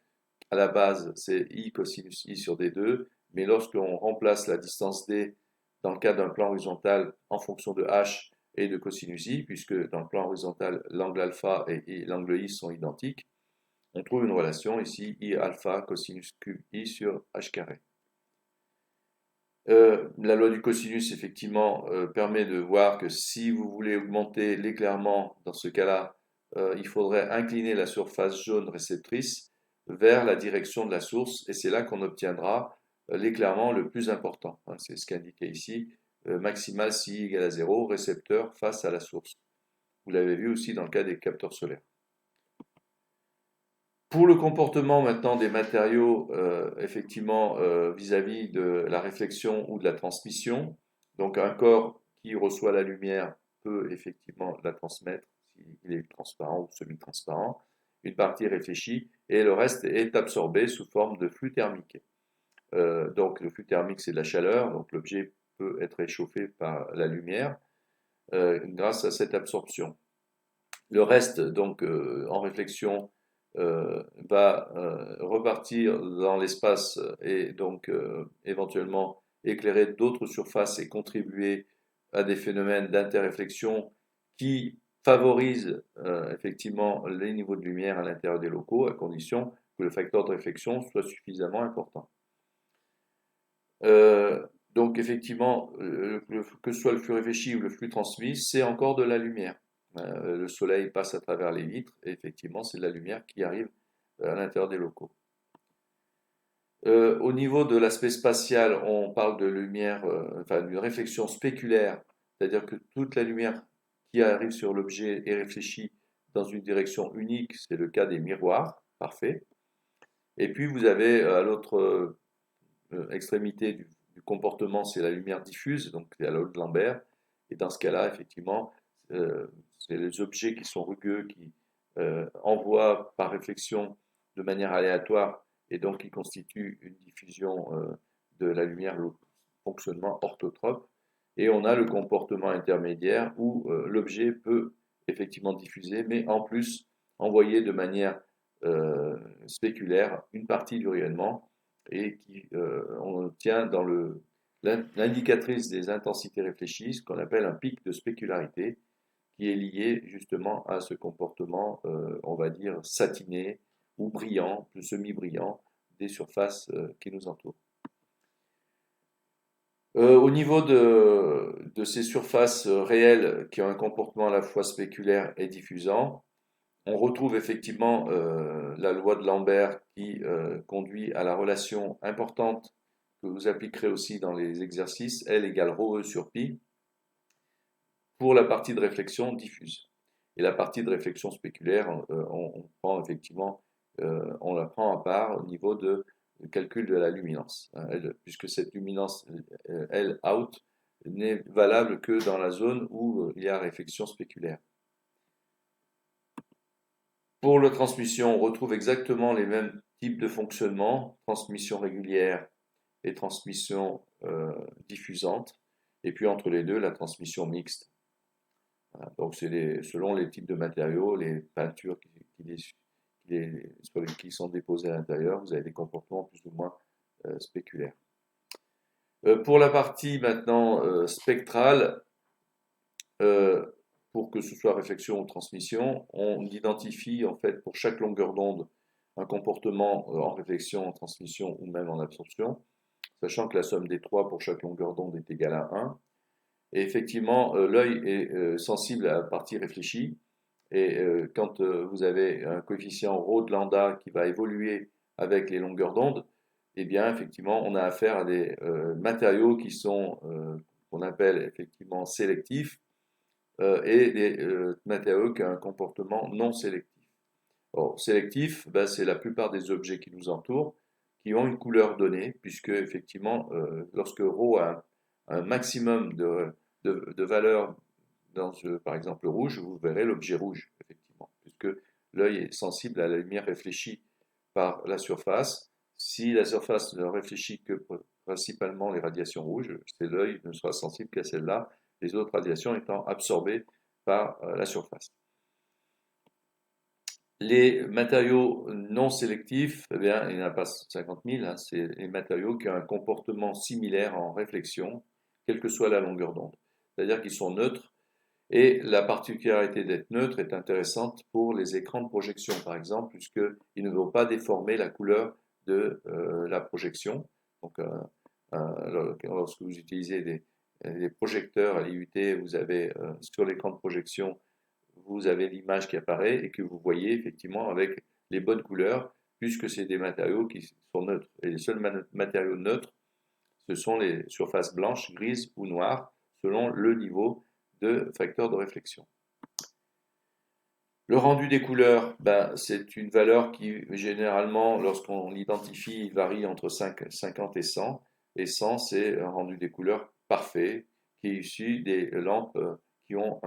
À la base, c'est I cosinus I sur D2, mais lorsqu'on remplace la distance D dans le cas d'un plan horizontal en fonction de H et de cosinus I, puisque dans le plan horizontal, l'angle alpha et l'angle I sont identiques, on trouve une relation ici, I alpha cosinus cube I sur H carré. La loi du cosinus, effectivement, permet de voir que si vous voulez augmenter l'éclairement, dans ce cas-là, il faudrait incliner la surface jaune réceptrice vers la direction de la source, et c'est là qu'on obtiendra l'éclairement le plus important. Hein, c'est ce qu'indiqué ici, maximal si I égale à 0, récepteur face à la source. Vous l'avez vu aussi dans le cas des capteurs solaires. Pour le comportement maintenant des matériaux, effectivement, vis-à-vis de la réflexion ou de la transmission, donc un corps qui reçoit la lumière peut effectivement la transmettre s'il est transparent ou semi-transparent, une partie réfléchie et le reste est absorbé sous forme de flux thermique. Donc le flux thermique c'est de la chaleur, donc l'objet peut être réchauffé par la lumière grâce à cette absorption. Le reste donc en réflexion va repartir dans l'espace et donc éventuellement éclairer d'autres surfaces et contribuer à des phénomènes d'interréflexion qui favorisent effectivement les niveaux de lumière à l'intérieur des locaux à condition que le facteur de réflexion soit suffisamment important. Donc effectivement, que ce soit le flux réfléchi ou le flux transmis, c'est encore de la lumière. Le soleil passe à travers les vitres et effectivement, c'est de la lumière qui arrive à l'intérieur des locaux. Au niveau de l'aspect spatial, on parle de lumière, enfin d'une réflexion spéculaire, c'est-à-dire que toute la lumière qui arrive sur l'objet est réfléchie dans une direction unique, c'est le cas des miroirs, parfait. Et puis vous avez à l'autre extrémité du comportement, c'est la lumière diffuse, donc c'est la loi de Lambert. Et dans ce cas-là, effectivement, c'est les objets qui sont rugueux, qui envoient par réflexion de manière aléatoire et donc qui constituent une diffusion de la lumière, le fonctionnement orthotrope. Et on a le comportement intermédiaire où l'objet peut effectivement diffuser, mais en plus envoyer de manière spéculaire une partie du rayonnement et qui on obtient dans l'indicatrice des intensités réfléchies, ce qu'on appelle un pic de spécularité, qui est lié justement à ce comportement, on va dire, satiné ou brillant, semi-brillant des surfaces qui nous entourent. Au niveau de ces surfaces réelles qui ont un comportement à la fois spéculaire et diffusant, on retrouve effectivement la loi de Lambert qui conduit à la relation importante que vous appliquerez aussi dans les exercices, L égale ρe sur pi, pour la partie de réflexion diffuse. Et la partie de réflexion spéculaire, on prend effectivement, on la prend à part au niveau de calcul de la luminance, hein, puisque cette luminance L out n'est valable que dans la zone où il y a réflexion spéculaire. Pour la transmission, on retrouve exactement les mêmes types de fonctionnement, transmission régulière et transmission diffusante, et puis entre les deux, la transmission mixte. Voilà. Donc c'est selon les types de matériaux, les peintures qui sont déposées à l'intérieur, vous avez des comportements plus ou moins spéculaires. Pour la partie maintenant spectrale, pour que ce soit réflexion ou transmission, on identifie en fait pour chaque longueur d'onde un comportement en réflexion, en transmission ou même en absorption, sachant que la somme des trois pour chaque longueur d'onde est égale à 1. Et effectivement, l'œil est sensible à la partie réfléchie, Et quand vous avez un coefficient ρ de lambda qui va évoluer avec les longueurs d'onde, eh bien, effectivement, on a affaire à des matériaux qui sont, qu'on appelle effectivement sélectifs, et des matériaux qui ont un comportement non sélectif. Or, sélectif, ben, c'est la plupart des objets qui nous entourent, qui ont une couleur donnée, puisque effectivement, lorsque ρ a un maximum de valeur dans, par exemple, le rouge, vous verrez l'objet rouge, effectivement, puisque l'œil est sensible à la lumière réfléchie par la surface. Si la surface ne réfléchit que principalement les radiations rouges, c'est l'œil ne sera sensible qu'à celle-là, les autres radiations étant absorbées par la surface. Les matériaux non sélectifs, eh bien, il n'y en a pas 50 000, hein, c'est les matériaux qui ont un comportement similaire en réflexion, quelle que soit la longueur d'onde. C'est-à-dire qu'ils sont neutres, et la particularité d'être neutre est intéressante pour les écrans de projection, par exemple, puisqu'ils ne vont pas déformer la couleur de la projection. Donc, lorsque vous utilisez des projecteurs à l'IUT, vous avez sur l'écran de projection, vous avez l'image qui apparaît et que vous voyez effectivement avec les bonnes couleurs, puisque c'est des matériaux qui sont neutres. Et les seuls matériaux neutres, ce sont les surfaces blanches, grises ou noires, selon le niveau de facteur de réflexion. Le rendu des couleurs, ben, c'est une valeur qui, généralement, lorsqu'on l'identifie, varie entre 50 et 100. Et 100, c'est un rendu des couleurs parfait, qui est issu des lampes qui ont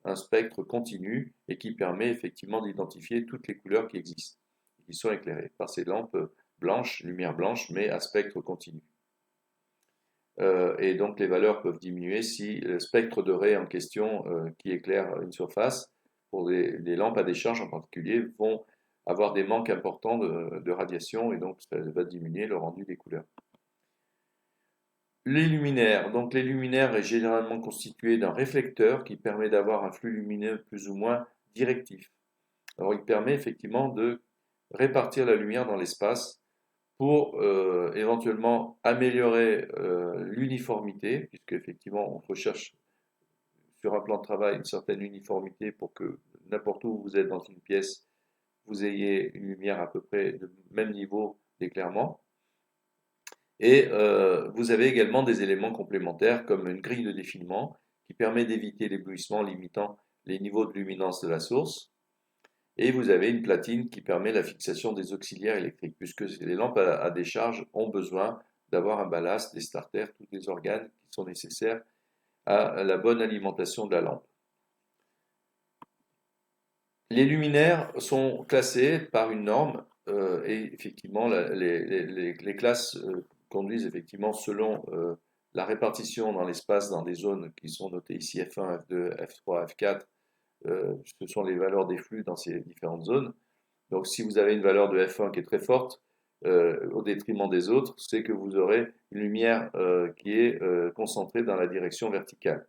un spectre continu et qui permet effectivement d'identifier toutes les couleurs qui existent, qui sont éclairées par ces lampes blanches, lumière blanche, mais à spectre continu. Et donc les valeurs peuvent diminuer si le spectre de raies en question qui éclaire une surface, pour les lampes à décharge en particulier, vont avoir des manques importants de radiation et donc ça va diminuer le rendu des couleurs. Les luminaires. Donc les luminaires est généralement constitué d'un réflecteur qui permet d'avoir un flux lumineux plus ou moins directif. Alors il permet effectivement de répartir la lumière dans l'espace pour éventuellement améliorer l'uniformité, puisque effectivement on recherche sur un plan de travail une certaine uniformité pour que n'importe où vous êtes dans une pièce, vous ayez une lumière à peu près de même niveau d'éclairement. Et vous avez également des éléments complémentaires comme une grille de défilement qui permet d'éviter l'éblouissement limitant les niveaux de luminance de la source. Et vous avez une platine qui permet la fixation des auxiliaires électriques, puisque les lampes à décharge ont besoin d'avoir un ballast, des starters, tous les organes qui sont nécessaires à la bonne alimentation de la lampe. Les luminaires sont classés par une norme et effectivement les classes conduisent effectivement selon la répartition dans l'espace dans des zones qui sont notées ici F1, F2, F3, F4. Ce sont les valeurs des flux dans ces différentes zones. Donc si vous avez une valeur de F1 qui est très forte au détriment des autres, c'est que vous aurez une lumière qui est concentrée dans la direction verticale.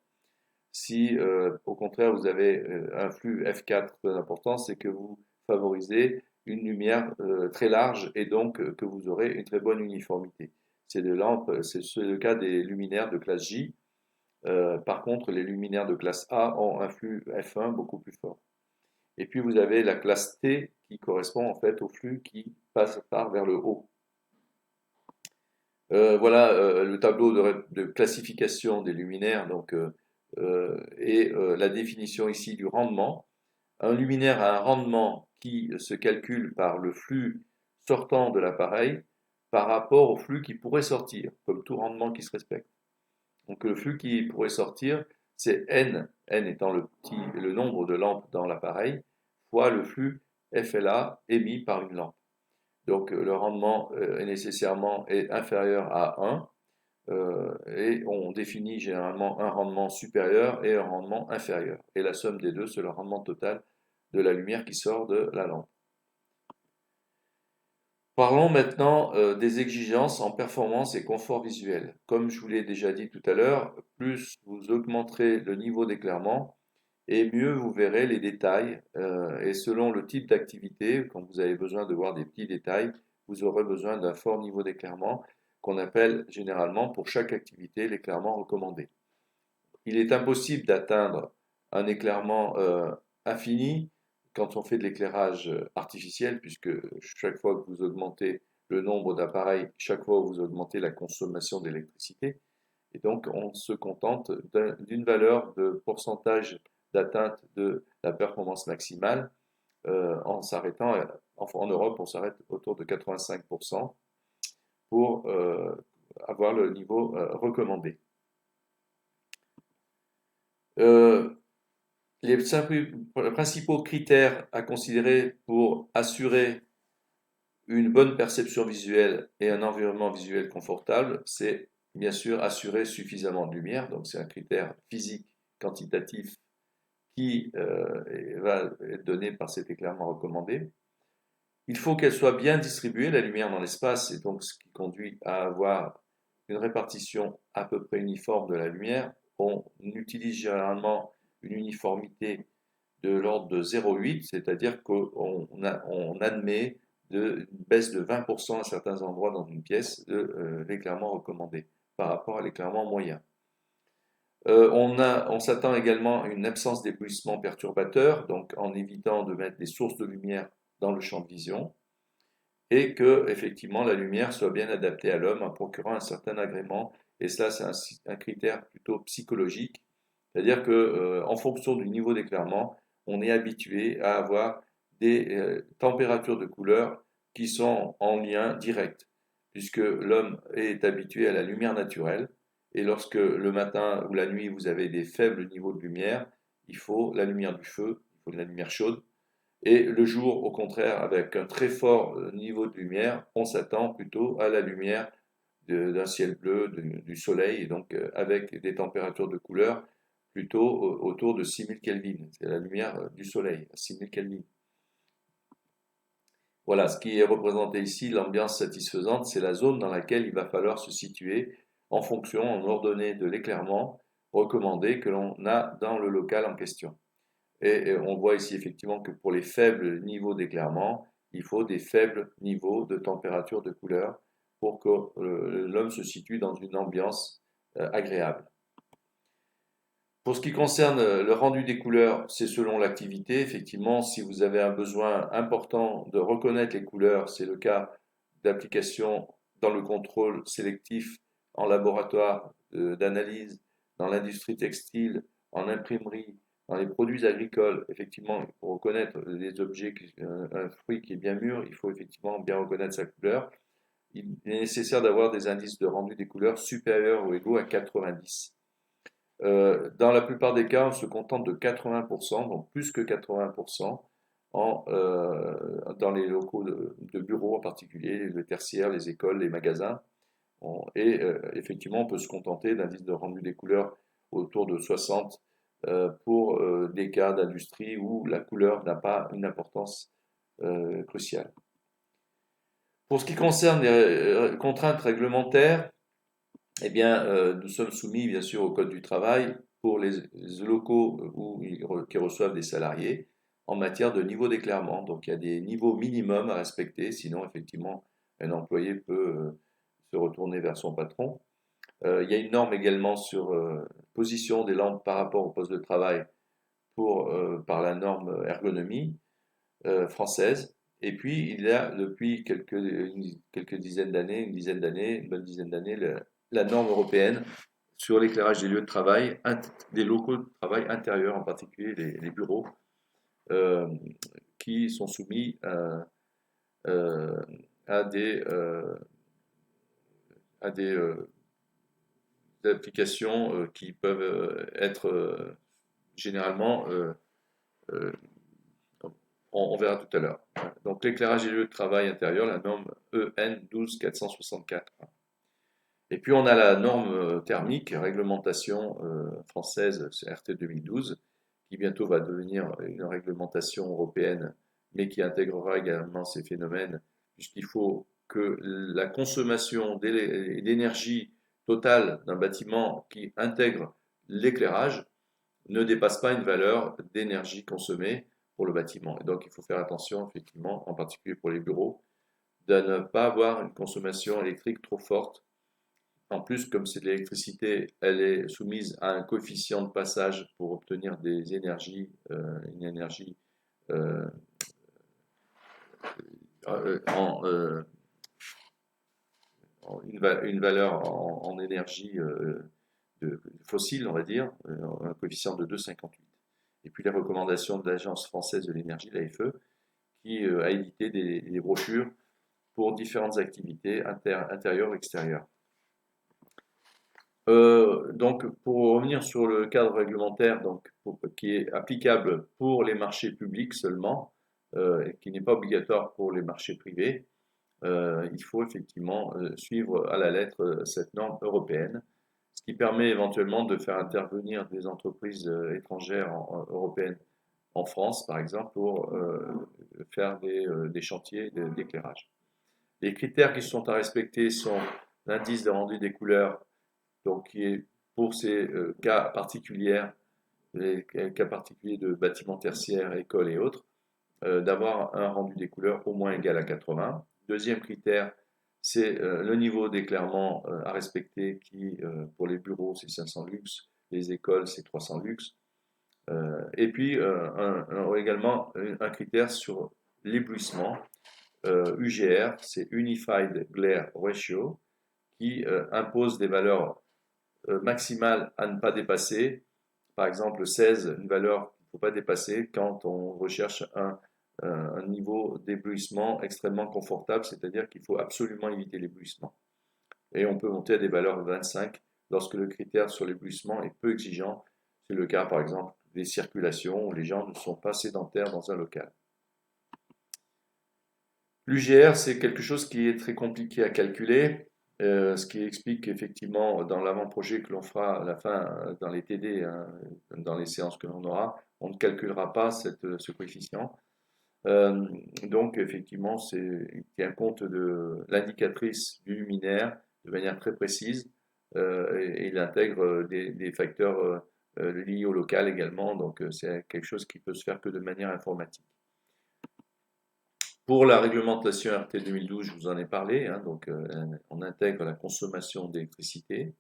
Si au contraire vous avez un flux F4 très important, c'est que vous favorisez une lumière très large et donc que vous aurez une très bonne uniformité. C'est le cas des luminaires de classe J. Par contre, les luminaires de classe A ont un flux F1 beaucoup plus fort. Et puis vous avez la classe T qui correspond en fait au flux qui passe vers le haut. Voilà le tableau de classification des luminaires donc, et la définition ici du rendement. Un luminaire a un rendement qui se calcule par le flux sortant de l'appareil par rapport au flux qui pourrait sortir, comme tout rendement qui se respecte. Donc le flux qui pourrait sortir, c'est N étant le nombre de lampes dans l'appareil, fois le flux FLA émis par une lampe. Donc le rendement est nécessairement inférieur à 1 et on définit généralement un rendement supérieur et un rendement inférieur. Et la somme des deux, c'est le rendement total de la lumière qui sort de la lampe. Parlons maintenant des exigences en performance et confort visuel. Comme je vous l'ai déjà dit tout à l'heure, plus vous augmenterez le niveau d'éclairement et mieux vous verrez les détails. Et selon le type d'activité, quand vous avez besoin de voir des petits détails, vous aurez besoin d'un fort niveau d'éclairement qu'on appelle généralement pour chaque activité l'éclairement recommandé. Il est impossible d'atteindre un éclairement infini quand on fait de l'éclairage artificiel, puisque chaque fois que vous augmentez le nombre d'appareils, chaque fois vous augmentez la consommation d'électricité. Et donc, on se contente d'une valeur de pourcentage d'atteinte de la performance maximale en s'arrêtant, en Europe, on s'arrête autour de 85% pour avoir le niveau recommandé. Les principaux critères à considérer pour assurer une bonne perception visuelle et un environnement visuel confortable, c'est bien sûr assurer suffisamment de lumière, donc c'est un critère physique, quantitatif, qui va être donné par cet éclairement recommandé. Il faut qu'elle soit bien distribuée, la lumière dans l'espace, et donc ce qui conduit à avoir une répartition à peu près uniforme de la lumière. On utilise généralement une uniformité de l'ordre de 0,8, c'est-à-dire qu'on admet une baisse de 20% à certains endroits dans une pièce de l'éclairement recommandé par rapport à l'éclairement moyen. On s'attend également à une absence d'éblouissement perturbateur, donc en évitant de mettre des sources de lumière dans le champ de vision, et que effectivement la lumière soit bien adaptée à l'homme en procurant un certain agrément. Et cela, c'est un critère plutôt psychologique, c'est-à-dire que en fonction du niveau d'éclairement, on est habitué à avoir des températures de couleur qui sont en lien direct, puisque l'homme est habitué à la lumière naturelle, et lorsque le matin ou la nuit vous avez des faibles niveaux de lumière, il faut la lumière du feu, il faut de la lumière chaude, et le jour, au contraire, avec un très fort niveau de lumière, on s'attend plutôt à la lumière d'un ciel bleu, du soleil, et donc avec des températures de couleur plutôt autour de 6000 Kelvin. C'est la lumière du soleil, à 6000 Kelvin. Voilà, ce qui est représenté ici, l'ambiance satisfaisante, c'est la zone dans laquelle il va falloir se situer en fonction, en ordonnée de l'éclairement recommandé que l'on a dans le local en question. Et on voit ici effectivement que pour les faibles niveaux d'éclairement, il faut des faibles niveaux de température de couleur pour que l'homme se situe dans une ambiance agréable. Pour ce qui concerne le rendu des couleurs, c'est selon l'activité. Effectivement, si vous avez un besoin important de reconnaître les couleurs, c'est le cas d'applications dans le contrôle sélectif en laboratoire d'analyse, dans l'industrie textile, en imprimerie, dans les produits agricoles. Effectivement, pour reconnaître les objets, un fruit qui est bien mûr, il faut effectivement bien reconnaître sa couleur. Il est nécessaire d'avoir des indices de rendu des couleurs supérieurs ou égaux à 90. Dans la plupart des cas, on se contente de 80%, donc plus que 80%, dans les locaux de bureaux en particulier, les tertiaires, les écoles, les magasins. Effectivement, on peut se contenter d'indices de rendu des couleurs autour de 60 pour des cas d'industrie où la couleur n'a pas une importance cruciale. Pour ce qui concerne les contraintes réglementaires, eh bien, nous sommes soumis bien sûr au Code du travail pour les locaux qui reçoivent des salariés en matière de niveau d'éclairement. Donc il y a des niveaux minimums à respecter, sinon effectivement un employé peut se retourner vers son patron. Il y a une norme également sur position des lampes par rapport au poste de travail par la norme ergonomie française. Et puis il y a depuis quelques dizaines d'années, une bonne dizaine d'années, la norme européenne sur l'éclairage des lieux de travail, des locaux de travail intérieurs, en particulier les bureaux, qui sont soumis à des applications qui peuvent être généralement, on verra tout à l'heure. Donc l'éclairage des lieux de travail intérieur, la norme EN 12464. Et puis on a la norme thermique, réglementation française RT 2012, qui bientôt va devenir une réglementation européenne, mais qui intégrera également ces phénomènes, puisqu'il faut que la consommation d'énergie totale d'un bâtiment qui intègre l'éclairage ne dépasse pas une valeur d'énergie consommée pour le bâtiment. Et donc il faut faire attention, effectivement, en particulier pour les bureaux, de ne pas avoir une consommation électrique trop forte En plus, comme c'est de l'électricité, elle est soumise à un coefficient de passage pour obtenir des énergies, une énergie euh, en, une valeur en énergie fossile, on va dire, un coefficient de 2,58. Et puis les recommandations de l'Agence française de l'énergie, l'AFE, qui a édité des brochures pour différentes activités intérieures et extérieures. Donc, pour revenir sur le cadre réglementaire qui est applicable pour les marchés publics seulement, et qui n'est pas obligatoire pour les marchés privés, il faut effectivement suivre à la lettre cette norme européenne, ce qui permet éventuellement de faire intervenir des entreprises étrangères européennes en France, par exemple, pour faire des chantiers d'éclairage. Les critères qui sont à respecter sont l'indice de rendu des couleurs, donc qui est pour ces cas particuliers, les cas particuliers de bâtiments tertiaires, écoles et autres, d'avoir un rendu des couleurs au moins égal à 80. Deuxième critère, c'est le niveau d'éclairement à respecter qui, pour les bureaux, c'est 500 lux, les écoles, c'est 300 lux. Et puis également un critère sur l'éblouissement, UGR, c'est Unified Glare Ratio, qui impose des valeurs maximales à ne pas dépasser. Par exemple, 16, une valeur qu'il ne faut pas dépasser quand on recherche un niveau d'éblouissement extrêmement confortable, c'est-à-dire qu'il faut absolument éviter l'éblouissement. Et on peut monter à des valeurs de 25 lorsque le critère sur l'éblouissement est peu exigeant. C'est le cas, par exemple, des circulations où les gens ne sont pas sédentaires dans un local. L'UGR, c'est quelque chose qui est très compliqué à calculer, ce qui explique qu'effectivement, dans l'avant-projet que l'on fera à la fin, dans les TD, hein, dans les séances que l'on aura, on ne calculera pas ce coefficient. Donc, effectivement, il tient compte de l'indicatrice du luminaire de manière très précise et il intègre des facteurs liés au local également. Donc, c'est quelque chose qui peut se faire que de manière informatique. Pour la réglementation RT 2012, je vous en ai parlé, hein, donc on intègre la consommation d'électricité.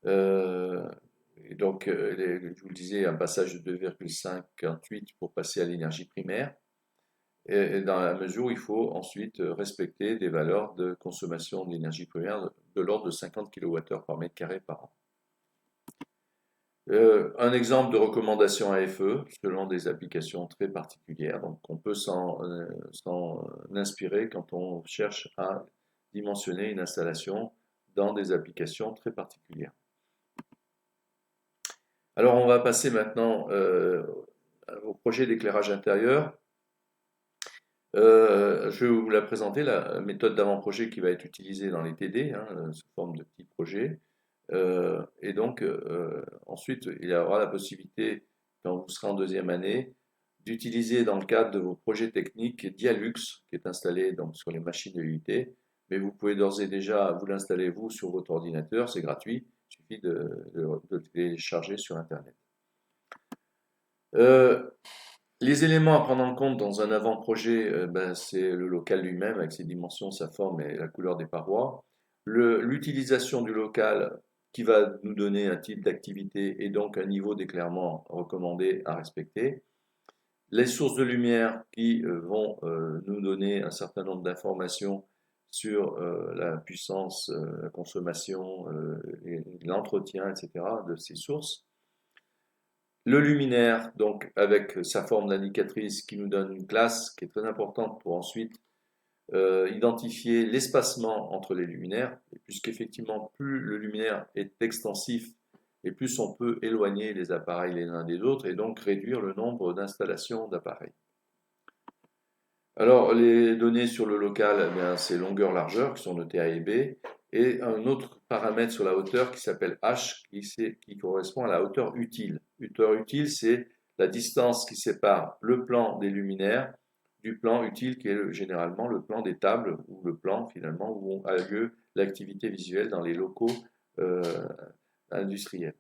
Et donc, je vous le disais, un passage de 2,58 pour passer à l'énergie primaire. Et dans la mesure où il faut ensuite respecter des valeurs de consommation d'énergie primaire de l'ordre de 50 kWh par mètre carré par an. Un exemple de recommandation AFE selon des applications très particulières. Donc, on peut s'en inspirer quand on cherche à dimensionner une installation dans des applications très particulières. Alors, on va passer maintenant au projet d'éclairage intérieur. Je vais vous la présenter, la méthode d'avant-projet qui va être utilisée dans les TD, hein, sous forme de petits projets. Et donc, ensuite, il y aura la possibilité, quand vous serez en deuxième année, d'utiliser dans le cadre de vos projets techniques Dialux, qui est installé donc, sur les machines de l'UIT. Mais vous pouvez d'ores et déjà vous l'installer vous sur votre ordinateur, c'est gratuit, il suffit de le télécharger sur Internet. Les éléments à prendre en compte dans un avant-projet, c'est le local lui-même avec ses dimensions, sa forme et la couleur des parois. L'utilisation du local qui va nous donner un type d'activité et donc un niveau d'éclairement recommandé à respecter. Les sources de lumière qui vont nous donner un certain nombre d'informations sur la puissance, la consommation, l'entretien, etc. de ces sources. Le luminaire, donc avec sa forme d'indicatrice qui nous donne une classe qui est très importante pour ensuite identifier l'espacement entre les luminaires, puisqu'effectivement plus le luminaire est extensif et plus on peut éloigner les appareils les uns des autres et donc réduire le nombre d'installations d'appareils. Alors les données sur le local, c'est longueur-largeur qui sont notées A et B, et un autre paramètre sur la hauteur qui s'appelle H, qui correspond à la hauteur utile. Hauteur utile, c'est la distance qui sépare le plan des luminaires du plan utile qui est généralement le plan des tables ou le plan finalement où a lieu l'activité visuelle dans les locaux industriels.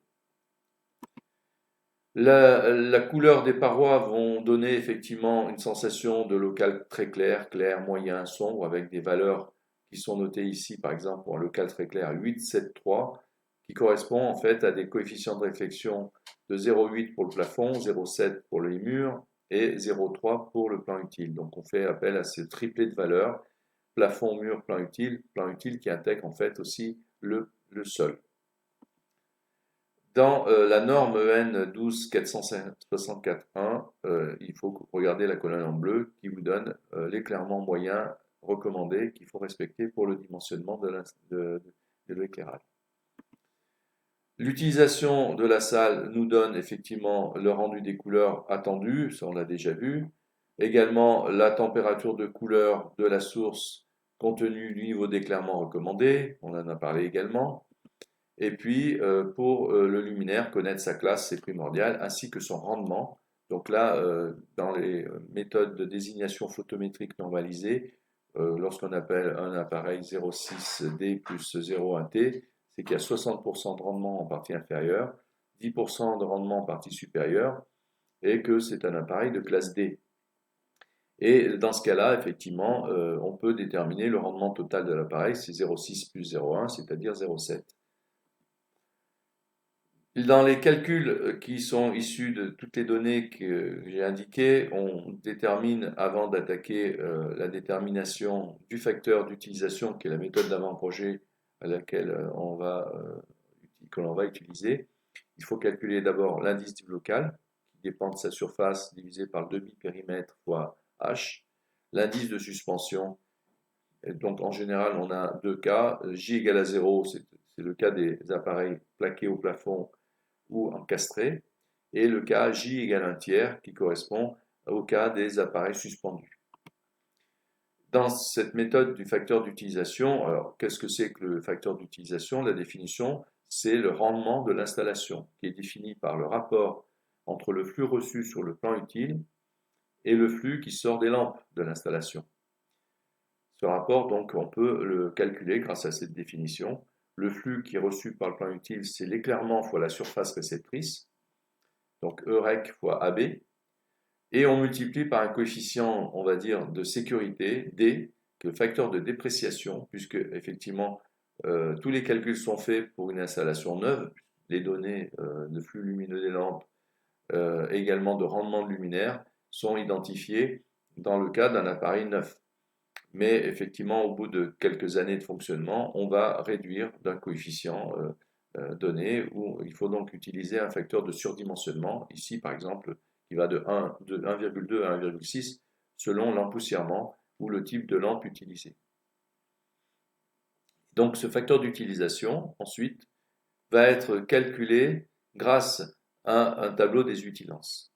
La couleur des parois vont donner effectivement une sensation de local très clair, clair, moyen, sombre, avec des valeurs qui sont notés ici, par exemple, pour un local très clair, 8, 7, 3, qui correspond en fait à des coefficients de réflexion de 0,8 pour le plafond, 0,7 pour les murs et 0,3 pour le plan utile. Donc on fait appel à ce triplet de valeurs, plafond, mur, plan utile qui intègre en fait aussi le sol. Dans la norme EN 12464.1, il faut regarder la colonne en bleu qui vous donne l'éclairement moyen recommandé qu'il faut respecter pour le dimensionnement de l'éclairage. L'utilisation de la salle nous donne effectivement le rendu des couleurs attendues, ça on l'a déjà vu. Également la température de couleur de la source compte tenu du niveau d'éclairement recommandé, on en a parlé également. Et puis, pour le luminaire, connaître sa classe, c'est primordial, ainsi que son rendement. Donc là, dans les méthodes de désignation photométrique normalisée, lorsqu'on appelle un appareil 0,6D plus 0,1T, c'est qu'il y a 60% de rendement en partie inférieure, 10% de rendement en partie supérieure, et que c'est un appareil de classe D. Et dans ce cas-là, effectivement, on peut déterminer le rendement total de l'appareil, c'est 0,6 plus 0,1, c'est-à-dire 0,7. Dans les calculs qui sont issus de toutes les données que j'ai indiquées, on détermine, avant d'attaquer la détermination du facteur d'utilisation, qui est la méthode d'avant-projet à laquelle on va utiliser, il faut calculer d'abord l'indice du local, qui dépend de sa surface divisé par le demi-périmètre fois h, l'indice de suspension. Et donc en général, on a deux cas. J égale à 0, c'est le cas des appareils plaqués au plafond ou encastré, et le cas J égale 1 tiers qui correspond au cas des appareils suspendus. Dans cette méthode du facteur d'utilisation, alors qu'est-ce que c'est que le facteur d'utilisation? La définition, c'est le rendement de l'installation qui est défini par le rapport entre le flux reçu sur le plan utile et le flux qui sort des lampes de l'installation. Ce rapport, donc, on peut le calculer grâce à cette définition. Le flux qui est reçu par le plan utile, c'est l'éclairement fois la surface réceptrice, donc Eurec fois AB, et on multiplie par un coefficient, on va dire, de sécurité, D, qui est le facteur de dépréciation, puisque effectivement, tous les calculs sont faits pour une installation neuve, les données de flux lumineux des lampes, également de rendement de luminaire, sont identifiées dans le cas d'un appareil neuf. Mais effectivement, au bout de quelques années de fonctionnement, on va réduire d'un coefficient donné, où il faut donc utiliser un facteur de surdimensionnement, ici par exemple, qui va de 1,2 à 1,6 selon l'empoussièrement ou le type de lampe utilisée. Donc ce facteur d'utilisation, ensuite, va être calculé grâce à un tableau des utilances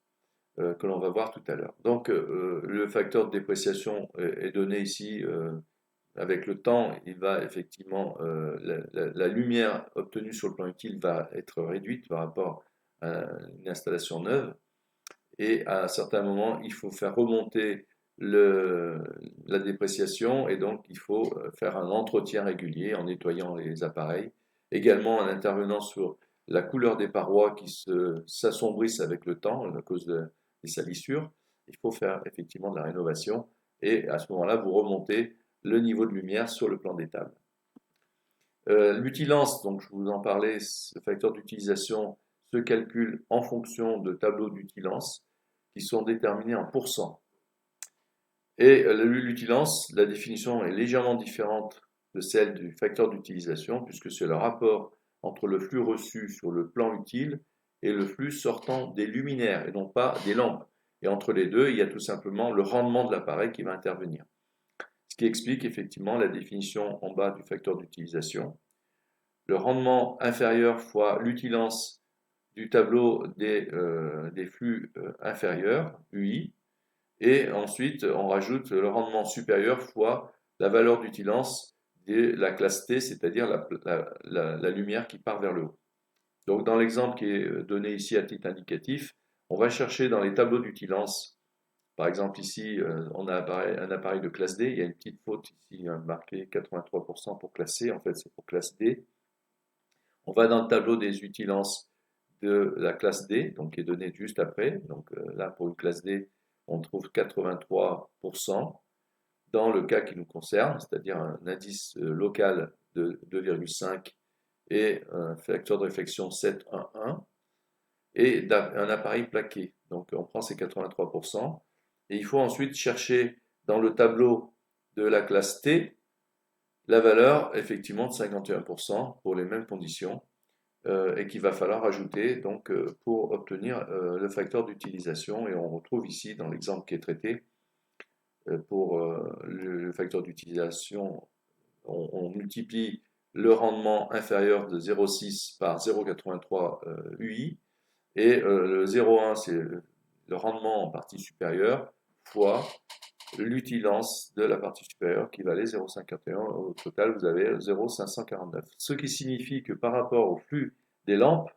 que l'on va voir tout à l'heure. Donc le facteur de dépréciation est donné ici avec le temps. Il va effectivement, la lumière obtenue sur le plan utile va être réduite par rapport à une installation neuve, et à un certain moment il faut faire remonter la dépréciation, et donc il faut faire un entretien régulier en nettoyant les appareils, également en intervenant sur la couleur des parois qui s'assombrissent avec le temps à cause des salissures. Il faut faire effectivement de la rénovation, et à ce moment-là vous remontez le niveau de lumière sur le plan des tables. L'utilance, donc je vous en parlais, ce facteur d'utilisation se calcule en fonction de tableaux d'utilance qui sont déterminés en pourcents. Et l'utilance, la définition est légèrement différente de celle du facteur d'utilisation, puisque c'est le rapport entre le flux reçu sur le plan utile et le flux sortant des luminaires, et non pas des lampes. Et entre les deux, il y a tout simplement le rendement de l'appareil qui va intervenir. Ce qui explique effectivement la définition en bas du facteur d'utilisation. Le rendement inférieur fois l'utilance du tableau des flux inférieurs, UI, et ensuite on rajoute le rendement supérieur fois la valeur d'utilance de la classe T, c'est-à-dire la lumière qui part vers le haut. Donc dans l'exemple qui est donné ici à titre indicatif, on va chercher dans les tableaux d'utilance. Par exemple, ici, on a un appareil de classe D. Il y a une petite faute ici, marquée 83% pour classe C. En fait, c'est pour classe D. On va dans le tableau des utilances de la classe D, donc qui est donné juste après. Donc là, pour une classe D, on trouve 83%. dans le cas qui nous concerne, c'est-à-dire un indice local de 2,5 et un facteur de réflexion 7,11 et un appareil plaqué. Donc on prend ces 83% et il faut ensuite chercher dans le tableau de la classe T la valeur effectivement de 51% pour les mêmes conditions et qu'il va falloir ajouter donc pour obtenir le facteur d'utilisation. Et on retrouve ici dans l'exemple qui est traité pour le facteur d'utilisation, on multiplie le rendement inférieur de 0,6 par 0,83 UI et le 0,1 c'est le rendement en partie supérieure fois l'utilance de la partie supérieure qui valait 0,51. Au total, vous avez 0,549. Ce qui signifie que par rapport au flux des lampes,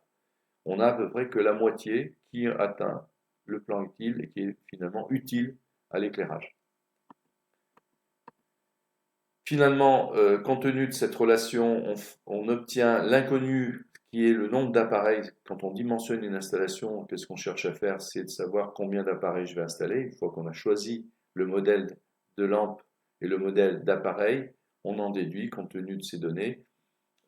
on a à peu près que la moitié qui atteint le plan utile et qui est finalement utile à l'éclairage. Finalement, compte tenu de cette relation, on obtient l'inconnu qui est le nombre d'appareils. Quand on dimensionne une installation, qu'est-ce qu'on cherche à faire? C'est de savoir combien d'appareils je vais installer. Une fois qu'on a choisi le modèle de lampe et le modèle d'appareil, on en déduit, compte tenu de ces données,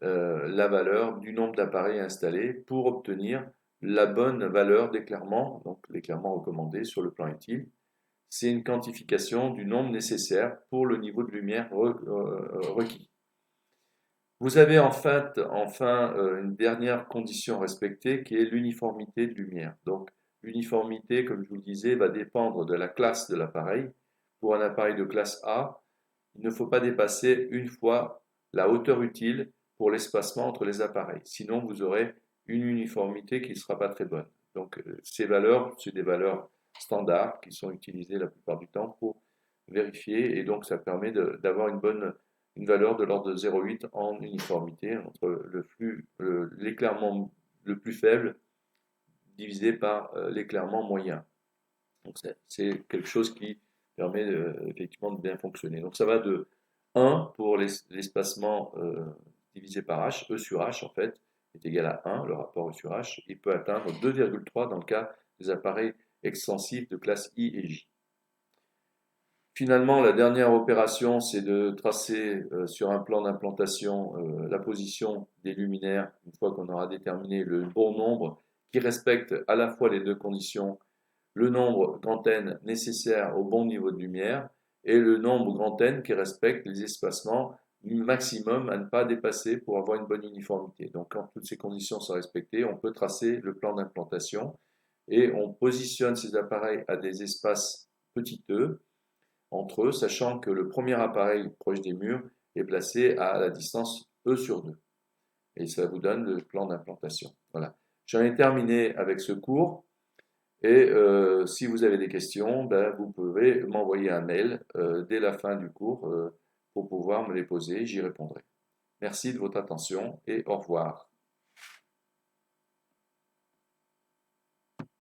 la valeur du nombre d'appareils installés pour obtenir la bonne valeur d'éclairement, donc l'éclairement recommandé sur le plan utile. C'est une quantification du nombre nécessaire pour le niveau de lumière requis. Vous avez enfin une dernière condition respectée qui est l'uniformité de lumière. Donc l'uniformité, comme je vous le disais, va dépendre de la classe de l'appareil. Pour un appareil de classe A, il ne faut pas dépasser une fois la hauteur utile pour l'espacement entre les appareils. Sinon, vous aurez une uniformité qui ne sera pas très bonne. Donc ces valeurs, c'est des valeurs standards qui sont utilisées la plupart du temps pour vérifier et donc ça permet d'avoir une valeur de l'ordre de 0,8 en uniformité entre le flux, l'éclairement le plus faible divisé par l'éclairement moyen. Donc c'est quelque chose qui permet effectivement de bien fonctionner. Donc ça va de 1 pour l'espacement divisé par H, E sur H en fait, est égal à 1, le rapport E sur H, il peut atteindre 2,3 dans le cas des appareils extensifs de classe I et J. Finalement, la dernière opération, c'est de tracer sur un plan d'implantation la position des luminaires, une fois qu'on aura déterminé le bon nombre qui respecte à la fois les deux conditions, le nombre grand N nécessaire au bon niveau de lumière et le nombre grand N qui respecte les espacements maximum à ne pas dépasser pour avoir une bonne uniformité. Donc quand toutes ces conditions sont respectées, on peut tracer le plan d'implantation et on positionne ces appareils à des espaces petit e entre eux, sachant que le premier appareil proche des murs est placé à la distance E sur 2. Et ça vous donne le plan d'implantation. Voilà. J'en ai terminé avec ce cours. Et si vous avez des questions, vous pouvez m'envoyer un mail dès la fin du cours pour pouvoir me les poser, j'y répondrai. Merci de votre attention et au revoir.